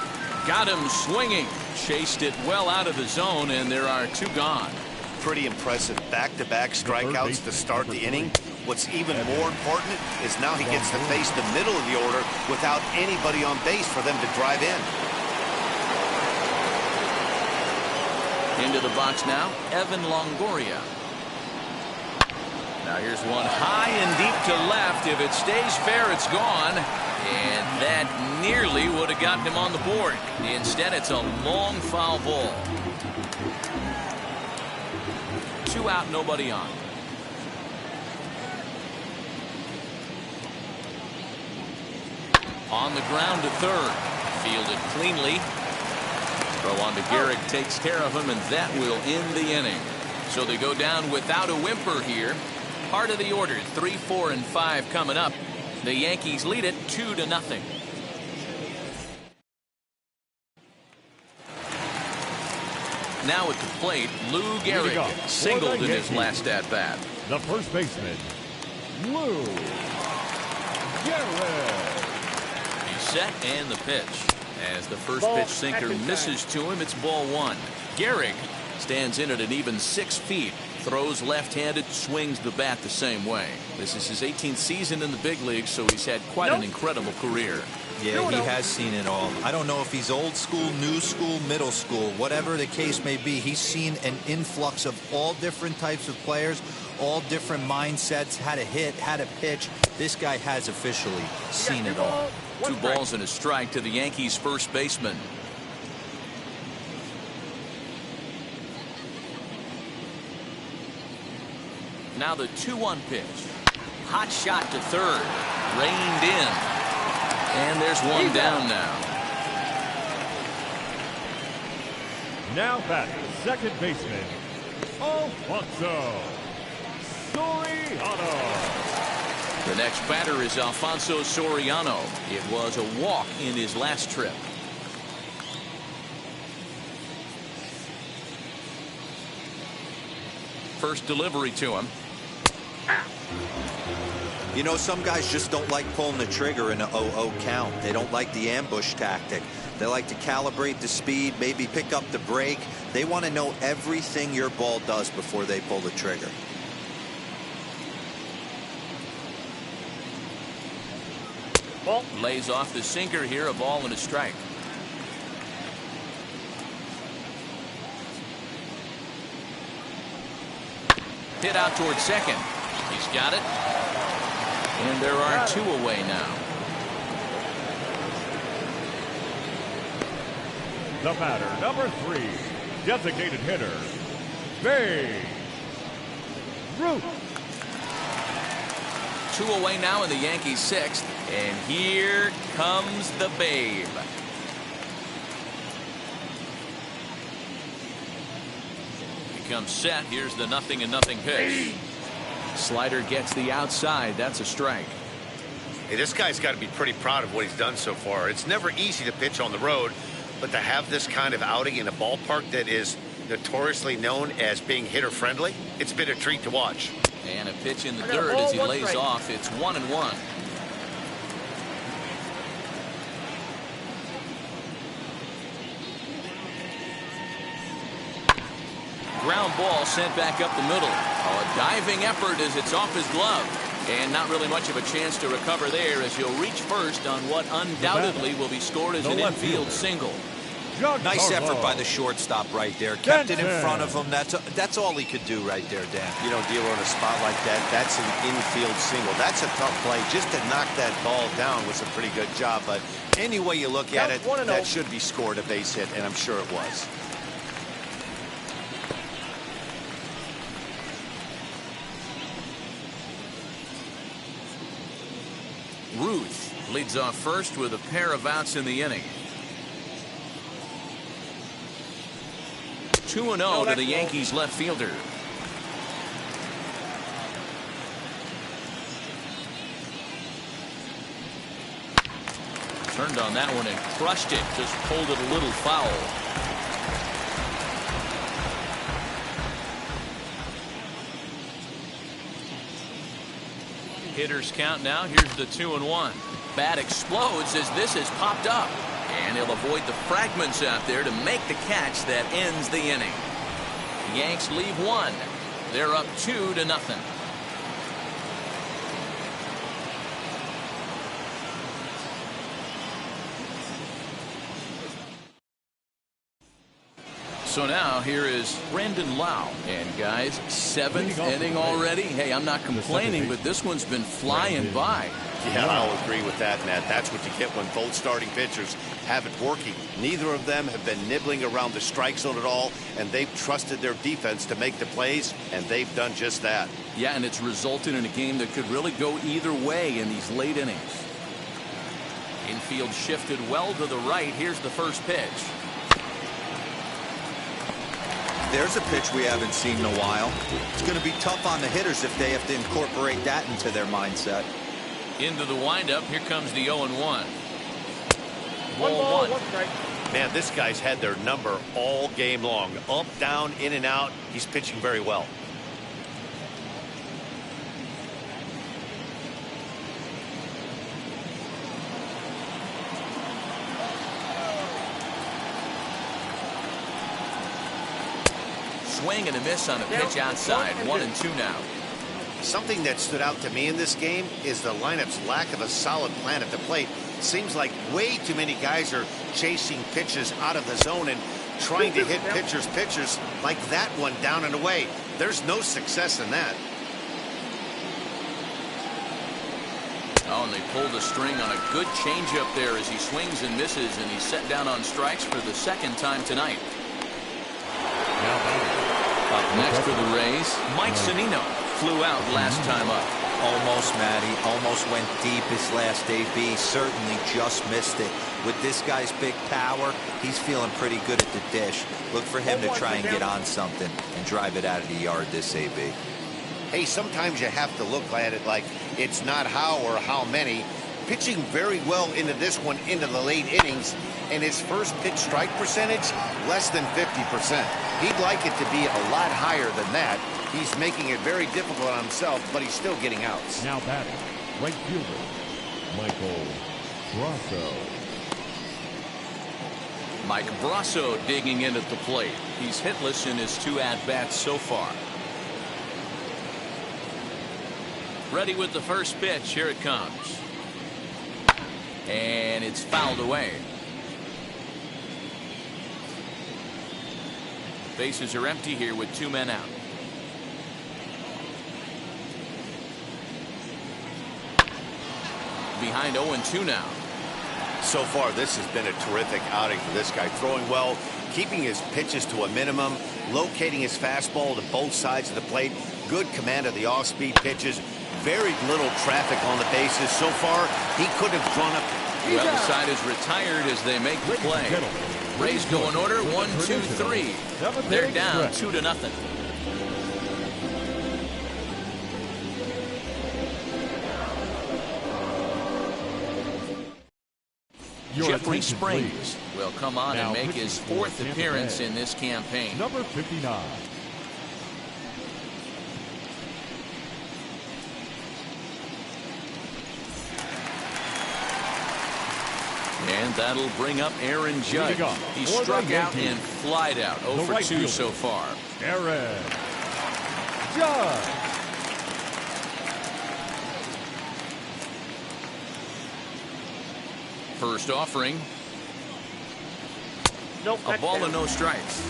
Got him swinging. Chased it well out of the zone, and there are 2 gone. Pretty impressive back-to-back strikeouts to start the inning. What's even more important is now he gets to face the middle of the order without anybody on base for them to drive in. Into the box now, Evan Longoria. Now here's one high and deep to left. If it stays fair, it's gone. And that nearly would have gotten him on the board. Instead, it's a long foul ball. 2 out, nobody on. On the ground to third. Fielded cleanly. Throw on to Gehrig, takes care of him, and that will end the inning. So they go down without a whimper here. Part of the order, 3, 4, and 5 coming up. The Yankees lead it 2-0. Now at the plate, Lou Gehrig singled in his last at-bat. The first baseman, Lou Gehrig. He's set and the pitch. As the first pitch sinker misses to him, it's ball 1. Gehrig stands in at an even 6 feet. Throws left-handed, swings the bat the same way. This is his 18th season in the big leagues, so he's had quite an incredible career. Yeah, he has seen it all. I don't know if he's old school, new school, middle school, whatever the case may be. He's seen an influx of all different types of players, all different mindsets, how to hit, how to pitch. This guy has officially seen it all. 2 balls and a strike to the Yankees' first baseman. Now the 2-1 pitch. Hot shot to third. Reined in. And there's one down now. Now batting, second baseman, Alfonso Soriano. The next batter is Alfonso Soriano. It was a walk in his last trip. First delivery to him. You know, some guys just don't like pulling the trigger in an 0-0 count. They don't like the ambush tactic. They like to calibrate the speed, maybe pick up the brake. They want to know everything your ball does before they pull the trigger. Ball. Lays off the sinker here, a ball and a strike. Hit out towards second. He's got it. And there are 2 away now. The batter, number 3, designated hitter, Babe Ruth. 2 away now in the Yankees' 6th. And here comes the Babe. He comes set. Here's the 0-0 pitch. Slider gets the outside. That's a strike. Hey, this guy's got to be pretty proud of what he's done so far. It's never easy to pitch on the road, but to have this kind of outing in a ballpark that is notoriously known as being hitter-friendly, it's been a treat to watch. And a pitch in the dirt as he lays off. It's 1-1. Ground ball sent back up the middle. Oh, a diving effort as it's off his glove. And not really much of a chance to recover there as he'll reach first on what undoubtedly will be scored as an infield single. Nice effort by the shortstop right there. Kept it in front of him. That's all he could do right there, Dan. You know, D'Lo, in a spot like that, that's an infield single. That's a tough play. Just to knock that ball down was a pretty good job. But any way you look at it, that should be scored a base hit, and I'm sure it was. Ruth leads off first with a pair of outs in the inning. 2-0 to the Yankees left fielder. Turned on that one and crushed it. Just pulled it a little foul. Hitters count now. Here's the 2-1. Bat explodes as this has popped up. And he'll avoid the fragments out there to make the catch that ends the inning. The Yanks leave one. They're up 2-0. So now here is Brandon Lau. And guys, 7th inning already. Hey, I'm not complaining, but this one's been flying by. Yeah, I'll agree with that, Matt. That's what you get when both starting pitchers have it working. Neither of them have been nibbling around the strike zone at all, and they've trusted their defense to make the plays, and they've done just that. Yeah, and it's resulted in a game that could really go either way in these late innings. Infield shifted well to the right. Here's the first pitch. There's a pitch we haven't seen in a while. It's going to be tough on the hitters if they have to incorporate that into their mindset. Into the windup. Here comes the 0-1. One ball, one strike. Man, this guy's had their number all game long. Up, down, in and out. He's pitching very well. Swing and a miss on a pitch outside. 1-2 now. Something that stood out to me in this game is the lineup's lack of a solid plan at the plate. Seems like way too many guys are chasing pitches out of the zone and trying to hit pitchers like that one down and away. There's no success in that. Oh, and they pulled a string on a good changeup there as he swings and misses, and he's set down on strikes for the 2nd time tonight. Up next for the Rays, Mike Cenino flew out last time up. Almost, Matty. Almost went deep his last AB. Certainly just missed it. With this guy's big power, he's feeling pretty good at the dish. Look for him to try and get on something and drive it out of the yard this AB. Hey, sometimes you have to look at it like it's not how or how many. Pitching very well into this one into the late innings, and his first pitch strike percentage less than 50%. He'd like it to be a lot higher than that. He's making it very difficult on himself, but he's still getting outs. Now batting, right fielder, Michael Brasso. Mike Brasso digging in at the plate. He's hitless in his 2 at-bats so far. Ready with the first pitch. Here it comes. And it's fouled away. Bases are empty here with 2 men out. Behind 0-2 now. So far, this has been a terrific outing for this guy. Throwing well, keeping his pitches to a minimum, locating his fastball to both sides of the plate. Good command of the off-speed pitches. Very little traffic on the bases. So far, he could have drawn up. Well, the side is retired as they make the play. Rays go in order. 1, 2, 3. They're down 2-0. Jeffrey Springs will come on and make his 4th appearance in this campaign. Number 59. And that'll bring up Aaron Judd. He struck out and flied out. 0 for 2 so far. Aaron Judd. First offering. No, A ball and no strikes.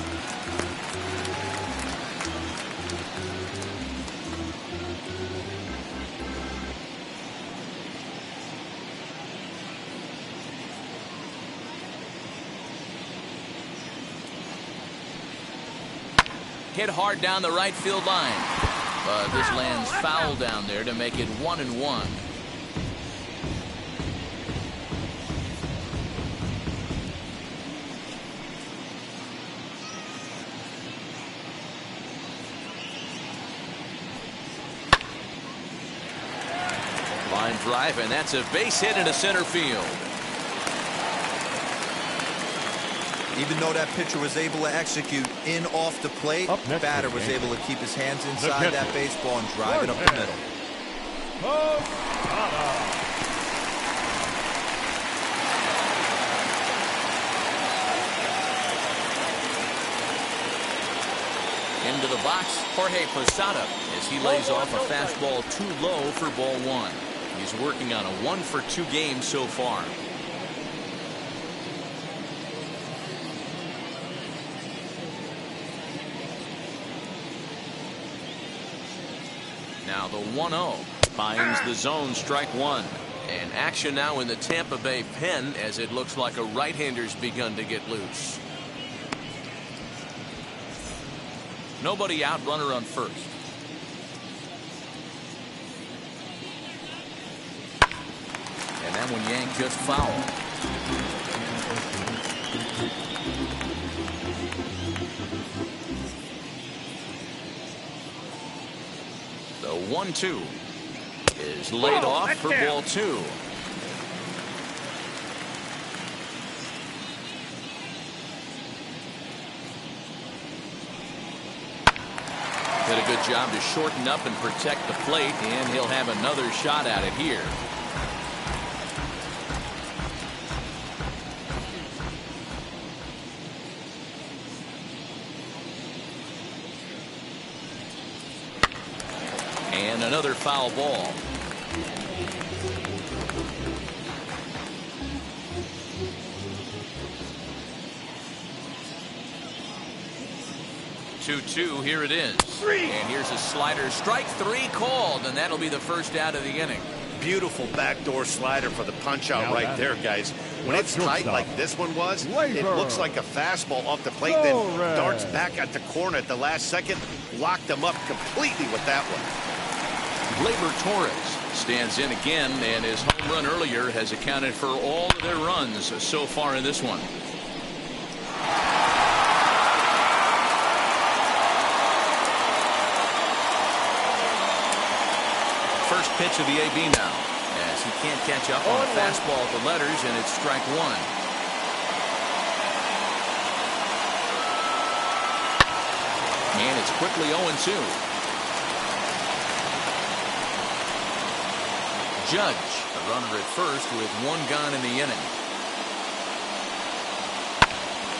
Hit hard down the right field line. But this lands foul down there to make it 1-1. Line drive, and that's a base hit into center field. Even though that pitcher was able to execute in off the plate, the batter was able to keep his hands inside that baseball and drive it up the middle. Into the box, Jorge Posada, as he lays off a fastball too low for ball one. He's working on a 1-for-2 game so far. Now the 1-0 finds the zone, strike one. And action now in the Tampa Bay pen as it looks like a right-hander's begun to get loose. Nobody out, runner on first. And that one yanked just foul. The 1-2 is laid off for ball two. Did a good job to shorten up and protect the plate, and he'll have another shot at it here. And another foul ball. Two, here it is. And here's a slider. Strike three called, and that'll be the first out of the inning. Beautiful backdoor slider for the punch out right there, guys. When it's tight like this one was, it looks like a fastball off the plate, then darts back at the corner at the last second. Locked them up completely with that one. Glaber Torres stands in again, and his home run earlier has accounted for all of their runs so far in this one. First pitch of the AB now, as he can't catch up on a fastball at the letters, and it's strike one. And it's quickly 0-2. Judd, a runner at first with one gone in the inning.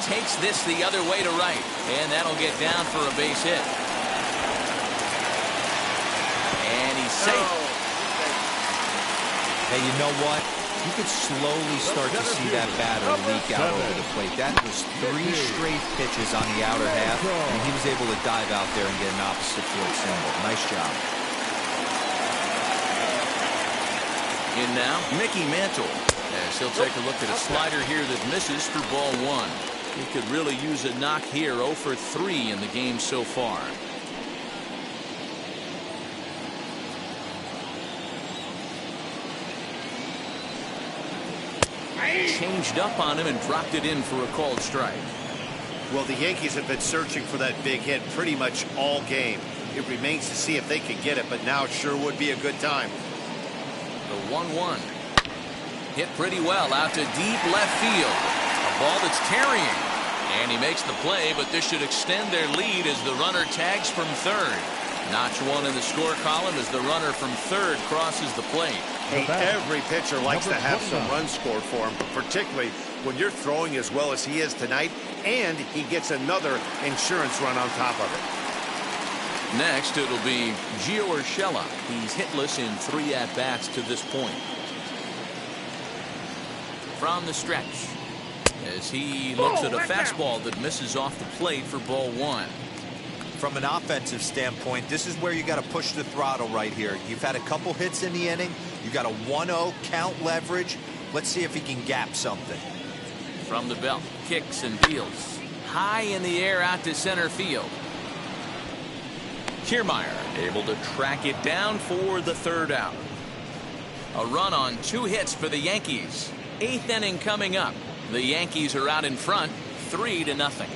Takes this the other way to right, and that'll get down for a base hit. And he's safe. Hey, you know what? You could slowly start to see that batter leak out over the plate. That was 3 straight pitches on the outer half, and he was able to dive out there and get an opposite field single. Nice job. In now, Mickey Mantle, as he'll take a look at a slider here that misses for ball one. He could really use a knock here. 0 for 3 in the game so far. Changed up on him and dropped it in for a called strike. Well, the Yankees have been searching for that big hit pretty much all game. It remains to see if they can get it, but now it sure would be a good time. The 1-1 hit pretty well out to deep left field. A ball that's carrying, and he makes the play, but this should extend their lead as the runner tags from third. Notch one in the score column as the runner from third crosses the plate. Hey, every pitcher likes to have some runs scored for him, but particularly when you're throwing as well as he is tonight, and he gets another insurance run on top of it. Next, it'll be Gio Urshela. He's hitless in 3 at-bats to this point. From the stretch. as he looks at a fastball that misses off the plate for ball one. From an offensive standpoint, this is where you got to push the throttle right here. You've had a couple hits in the inning. You got a 1-0 count leverage. Let's see if he can gap something. From the belt, kicks and deals. High in the air out to center field. Kiermaier able to track it down for the third out. A run on 2 hits for the Yankees. 8th inning coming up. The Yankees are out in front, 3-0.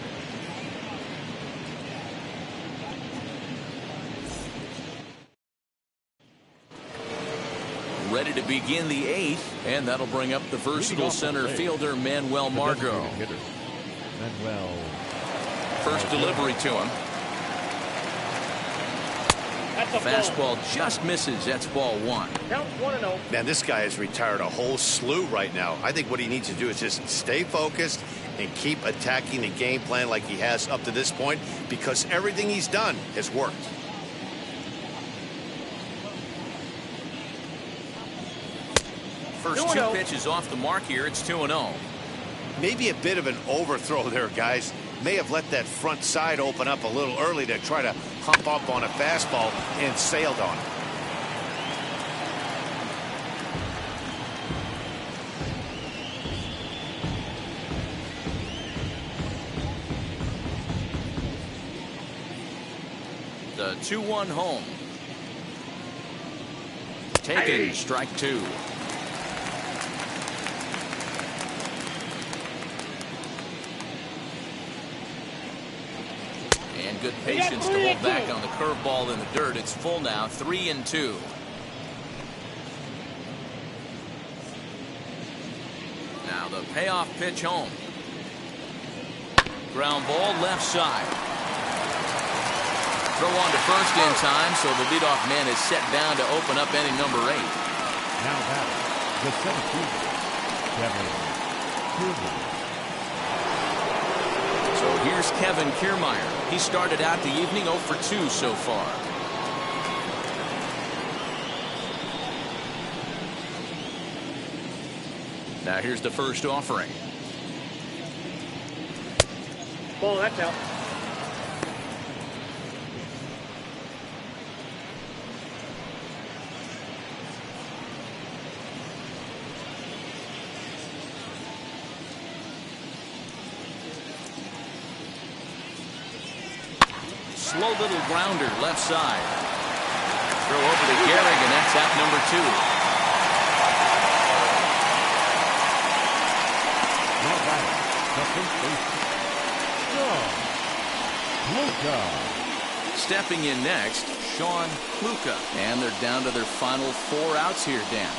Ready to begin the 8th, and that'll bring up the versatile center fielder Manuel Margot. First delivery to him. Fastball just misses. That's ball one. Count 1-0. Man, this guy has retired a whole slew right now. I think what he needs to do is just stay focused and keep attacking the game plan like he has up to this point, because everything he's done has worked. First 2 pitches off the mark here. It's 2-0. Maybe a bit of an overthrow there, guys. May have let that front side open up a little early to try to hump up on a fastball and sailed on it. The 2-1 home. Taken, strike 2. And good patience to hold back on the curveball in the dirt. It's full now, 3-2. Now the payoff pitch home. Ground ball left side. Throw on to first in time, so the leadoff man is set down to open up inning number 8. Now batting, the center fielder, Kevin Kiermaier. So here's Kevin Kiermaier. He started out the evening 0 for 2 so far. Now here's the first offering. Ball, that's out. Slow little grounder left side. Throw over to Gehrig, and that's out number 2. Now batting, the first baseman, Kluka. Stepping in next, Sean Kluka. And they're down to their final 4 outs here, Dan.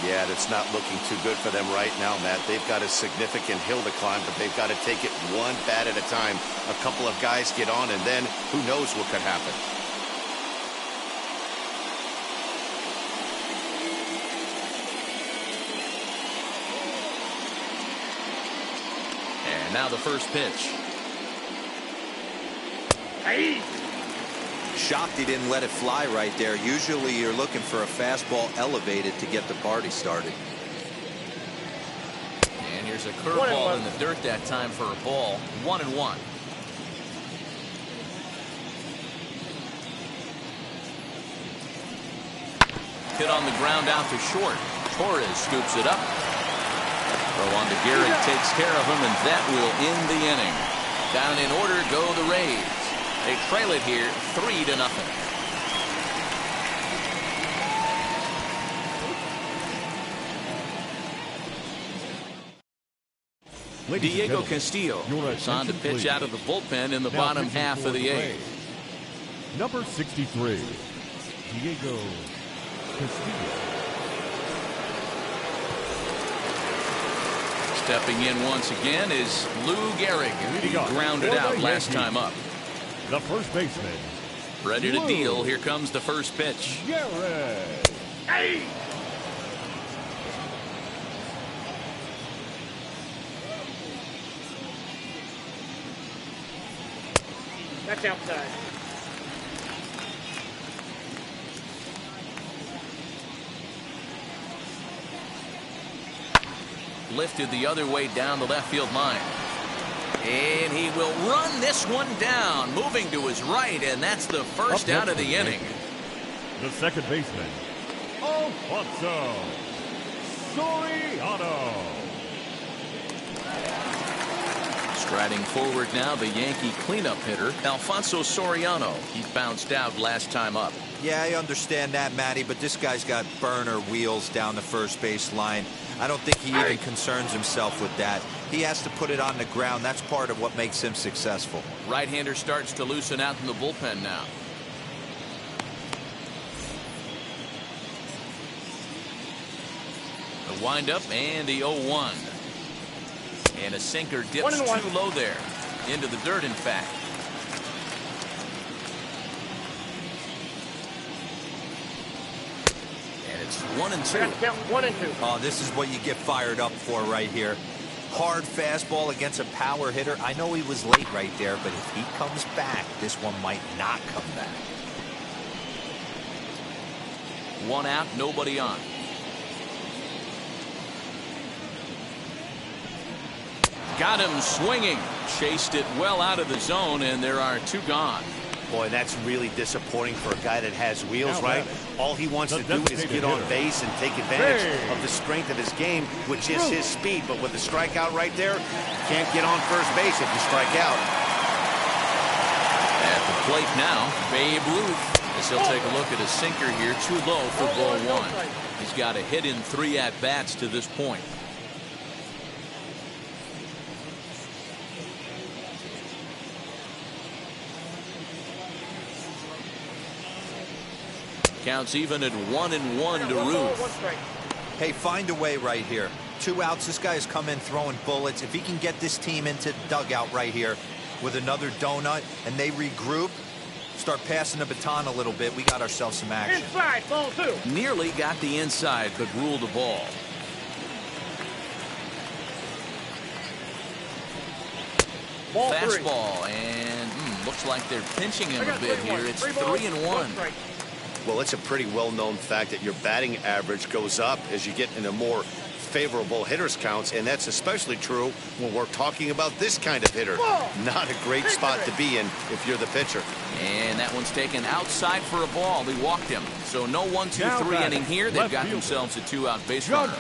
Yeah, that's not looking too good for them right now, Matt. They've got a significant hill to climb, but they've got to take it one bat at a time. A couple of guys get on, and then who knows what could happen. And now the first pitch. Hey. Shocked he didn't let it fly right there. Usually you're looking for a fastball elevated to get the party started. And here's a curveball in the dirt that time for a ball. 1-1. Hit on the ground out to short. Torres scoops it up. Throw on to Gehrig, takes care of him, and that will end the inning. Down in order go the Rays. They trail it here 3-0. Diego Castillo is on to pitch out of the bullpen in the bottom half of the 8th. Number 63, Diego Castillo. Stepping in once again is Lou Gehrig, who grounded out last time up. The first baseman, ready to deal. Here comes the first pitch. Gehrig. Hey. That's outside. lifted the other way down the left field line. And he will run this one down, moving to his right, and that's the first out of the inning. The second baseman, Alfonso Soriano. Striding forward now, the Yankee cleanup hitter, Alfonso Soriano. He bounced out last time up. Yeah, I understand that, Matty, but this guy's got burner wheels down the first base line. I don't think he even concerns himself with that. He has to put it on the ground. That's part of what makes him successful. Right-hander starts to loosen out in the bullpen now. The windup and the 0-1. And a sinker dips too low there. Into the dirt, in fact. And it's 1-2. 1-2. Oh, this is what you get fired up for right here. Hard fastball against a power hitter. I know he was late right there, but if he comes back, this one might not come back. 1 out, nobody on. Got him swinging. Chased it well out of the zone, and there are 2 gone. Boy, that's really disappointing for a guy that has wheels, right? All he wants to do is get on base and take advantage of the strength of his game, which is his speed. But with the strikeout right there, can't get on first base if you strike out. At the plate now, Babe Ruth. As he'll take a look at a sinker here, too low for ball 1. He's got a hit in 3 at-bats to this point. Counts even at 1-1 to Ruth. Hey, find a way right here. 2 outs. This guy has come in throwing bullets. If he can get this team into the dugout right here with another donut and they regroup, start passing the baton a little bit, we got ourselves some action. Inside, ball 2. Nearly got the inside, but ruled the ball. Ball 3. Fastball, and looks like they're pinching him a bit here. It's 3-1. Well, it's a pretty well-known fact that your batting average goes up as you get into more favorable hitters counts, and that's especially true when we're talking about this kind of hitter. Not a great spot to be in if you're the pitcher. And that one's taken outside for a ball. He walked him. So no 1-2-3 inning here. They've got themselves a 2-out base runner.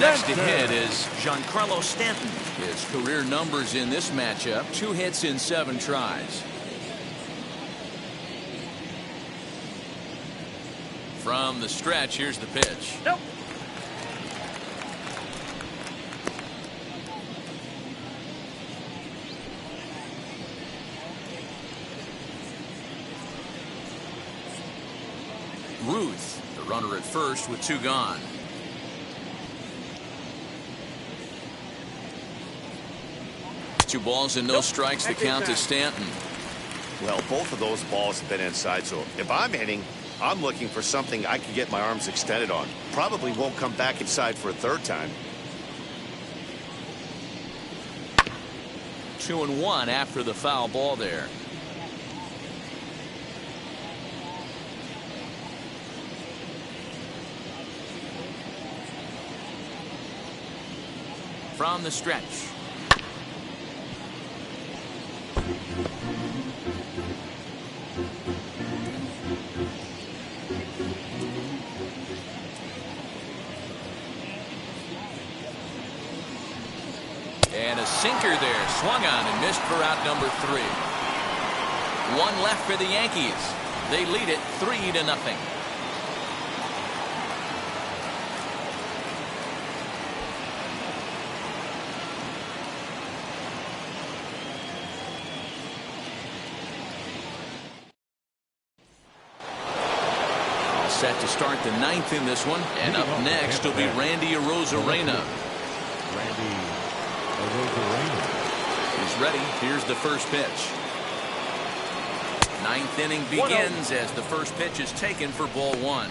Next to hit is Giancarlo Stanton. His career numbers in this matchup: 2 hits in 7 tries. From the stretch, here's the pitch. Nope. Ruth, the runner at first with 2 gone. Two balls and no strikes. The count to Stanton. Well, both of those balls have been inside, so if I'm hitting, I'm looking for something I can get my arms extended on. Probably won't come back inside for a 3rd time. 2-1 after the foul ball there. From the stretch. And a sinker there, swung on and missed for out number 3. 1 left for the Yankees. They lead it 3-0. All set to start the 9th in this one, and up next will be Randy Arozarena. He's ready. Here's the first pitch. 9th inning begins as the first pitch is taken for ball 1.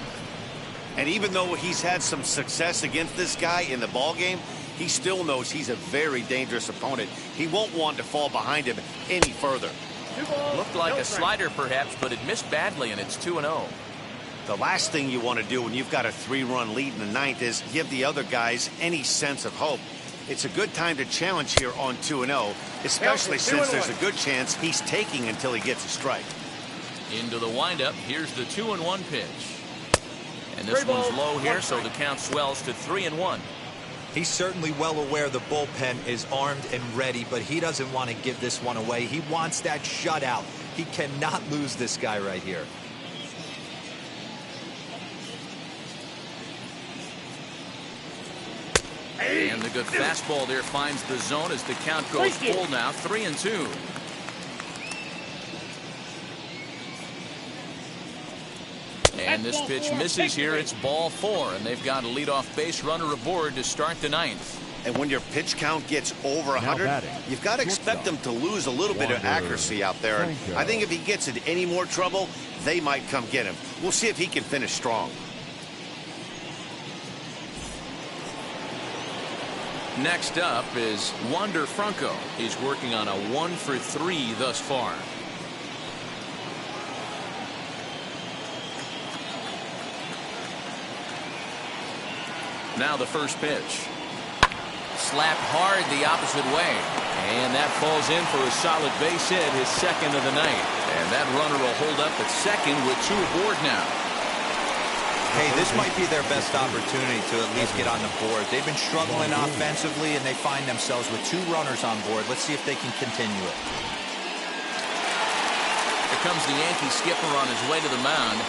And even though he's had some success against this guy in the ball game, he still knows he's a very dangerous opponent. He won't want to fall behind him any further. Looked like a slider perhaps, but it missed badly, and it's 2-0. The last thing you want to do when you've got a 3-run lead in the ninth is give the other guys any sense of hope. It's a good time to challenge here on 2-0, especially since there's a good chance he's taking until he gets a strike. Into the windup. Here's the 2-1 pitch. And this one's low here, so the count swells to 3-1. He's certainly well aware the bullpen is armed and ready, but he doesn't want to give this one away. He wants that shutout. He cannot lose this guy right here. And the good fastball there finds the zone as the count goes full now, 3-2. And this pitch misses here. It's ball 4, and they've got a leadoff base runner aboard to start the ninth. And when your pitch count gets over 100, you've got to expect them to lose a little bit of accuracy out there. And I think if he gets in any more trouble, they might come get him. We'll see if he can finish strong. Next up is Wander Franco. He's working on a 1-for-3 thus far. Now the first pitch. Slapped hard the opposite way. And that falls in for a solid base hit, his second of the night. And that runner will hold up at second with 2 aboard now. Hey, this might be their best opportunity to at least get on the board. They've been struggling offensively, and they find themselves with 2 runners on board. Let's see if they can continue it. Here comes the Yankee skipper on his way to the mound.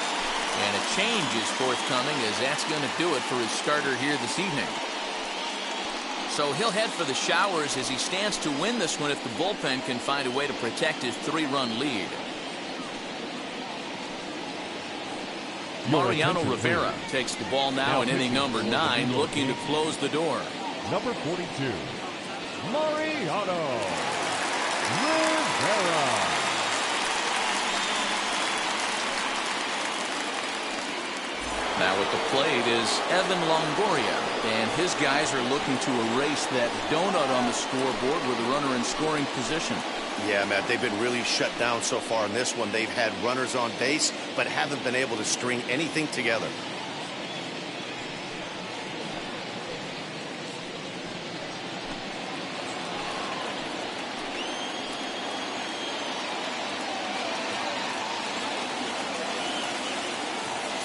And a change is forthcoming, as that's going to do it for his starter here this evening. So he'll head for the showers as he stands to win this one if the bullpen can find a way to protect his 3-run lead. Mariano Rivera takes the ball now in inning number 9, looking to close the door. Number 42, Mariano Rivera. Now at the plate is Evan Longoria, and his guys are looking to erase that donut on the scoreboard with a runner in scoring position. Yeah, Matt, they've been really shut down so far in this one. They've had runners on base, but haven't been able to string anything together.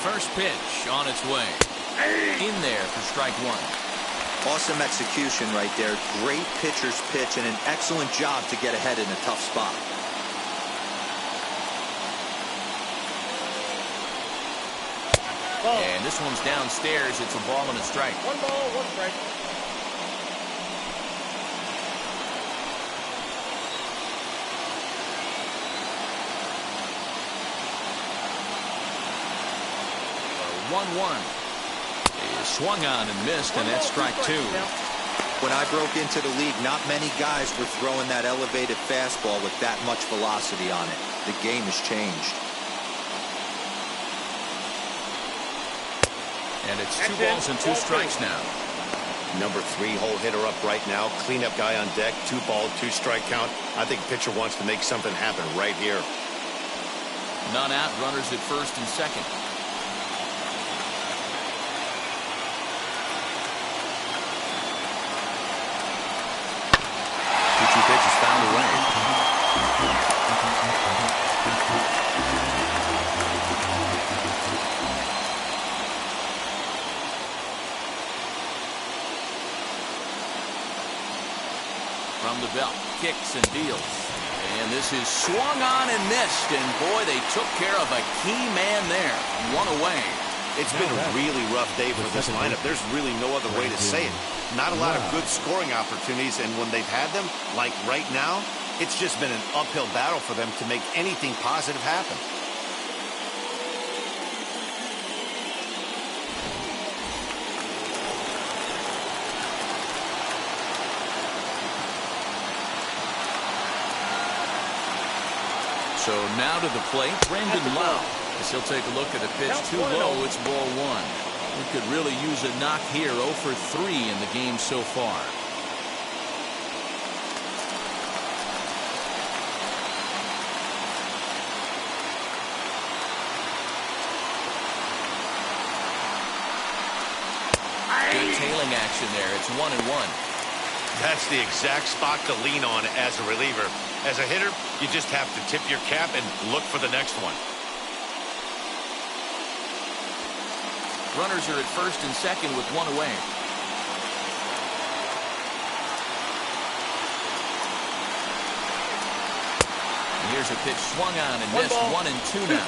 First pitch on its way. In there for strike 1. Awesome execution right there. Great pitcher's pitch and an excellent job to get ahead in a tough spot. And this one's downstairs. It's a ball and a strike. 1 ball, 1 strike. One. He swung on and missed, and that's strike 2. When I broke into the league, not many guys were throwing that elevated fastball with that much velocity on it. The game has changed. And it's 2 balls and 2 strikes now. Number 3 hole hitter up right now. Cleanup guy on deck. 2 ball, 2 strike count. I think pitcher wants to make something happen right here. None out. Runners at first and second. 2 pitches found away. From the belt, kicks and deals. And this is swung on and missed. And boy, they took care of a key man there. 1 away. It's been a really rough day for this lineup. There's really no other way to say it. Not a lot of good scoring opportunities, and when they've had them, like right now, it's just been an uphill battle for them to make anything positive happen. So now to the plate, Brendan Lowe. As he'll take a look at a pitch too low, it's ball 1. He could really use a knock here. 0 for 3 in the game so far. trailing action there. It's 1-1. That's the exact spot to lean on as a reliever. As a hitter, you just have to tip your cap and look for the next one. Runners are at first and second with one away. And here's a pitch swung on and missed. 1-2 now.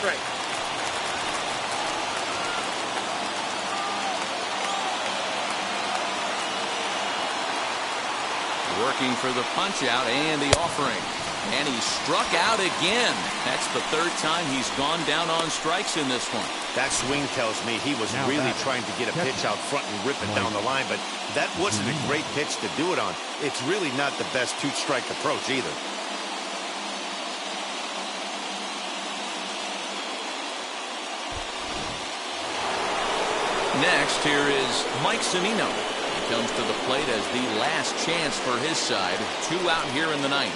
Working for the punch out and the offering. And he struck out again. That's the third time he's gone down on strikes in this one. That swing tells me he was really trying to get a pitch out front and rip it down the line, but that wasn't a great pitch to do it on. It's really not the best two-strike approach either. Next, here is Mike Cenino. He comes to the plate as the last chance for his side. 2 out here in the ninth.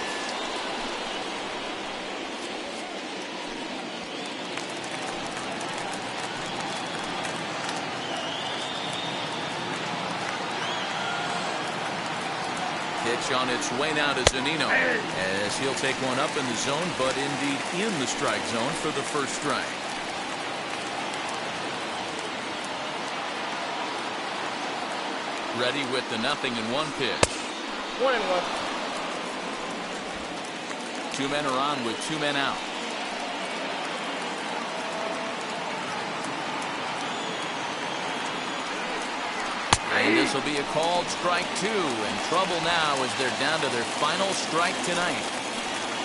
Pitch on its way now to Cenino as he'll take one up in the zone, but indeed in the strike zone for the first strike. Ready with the 0-1 pitch. 1-1. 2 men are on with 2 men out. And this will be a called strike 2, and trouble now as they're down to their final strike tonight.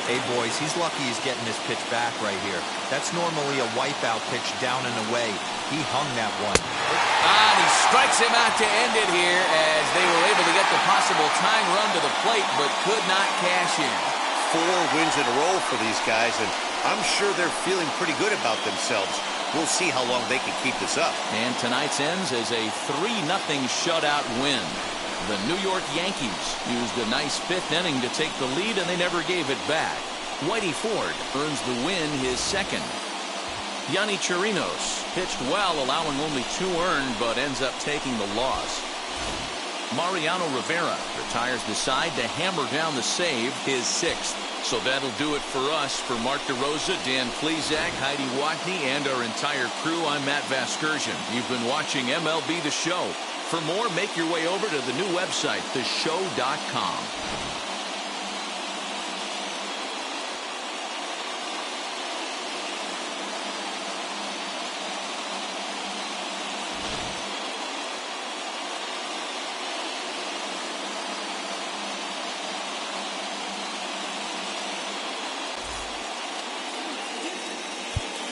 Hey, boys, he's lucky he's getting this pitch back right here. That's normally a wipeout pitch down and away. He hung that one. And he strikes him out to end it here as they were able to get the possible tying run to the plate, but could not cash in. 4 wins in a row for these guys, and I'm sure they're feeling pretty good about themselves. We'll see how long they can keep this up. And tonight's ends as a 3-0 shutout win. The New York Yankees used a nice 5th inning to take the lead, and they never gave it back. Whitey Ford earns the win, his second. Yonny Chirinos pitched well, allowing only 2 earned, but ends up taking the loss. Mariano Rivera retires the side to hammer down the save, his 6th. So that'll do it for us. For Mark DeRosa, Dan Plezak, Heidi Watney, and our entire crew, I'm Matt Vasgersian. You've been watching MLB The Show. For more, make your way over to the new website, theshow.com.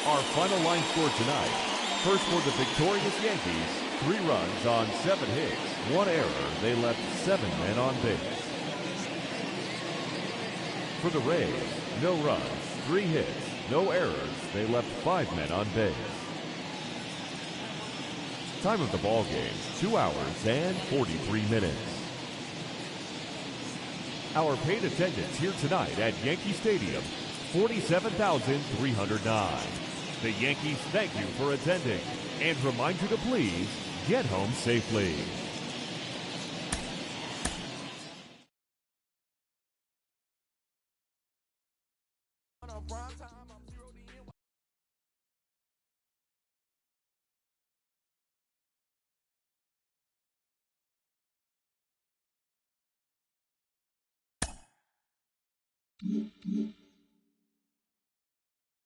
Our final line score tonight. First for the victorious Yankees, 3 runs on 7 hits, 1 error. They left 7 men on base. For the Rays, no runs, 3 hits, no errors. They left 5 men on base. Time of the ball game, 2 hours and 43 minutes. Our paid attendance here tonight at Yankee Stadium, 47,309. The Yankees thank you for attending and remind you to please get home safely.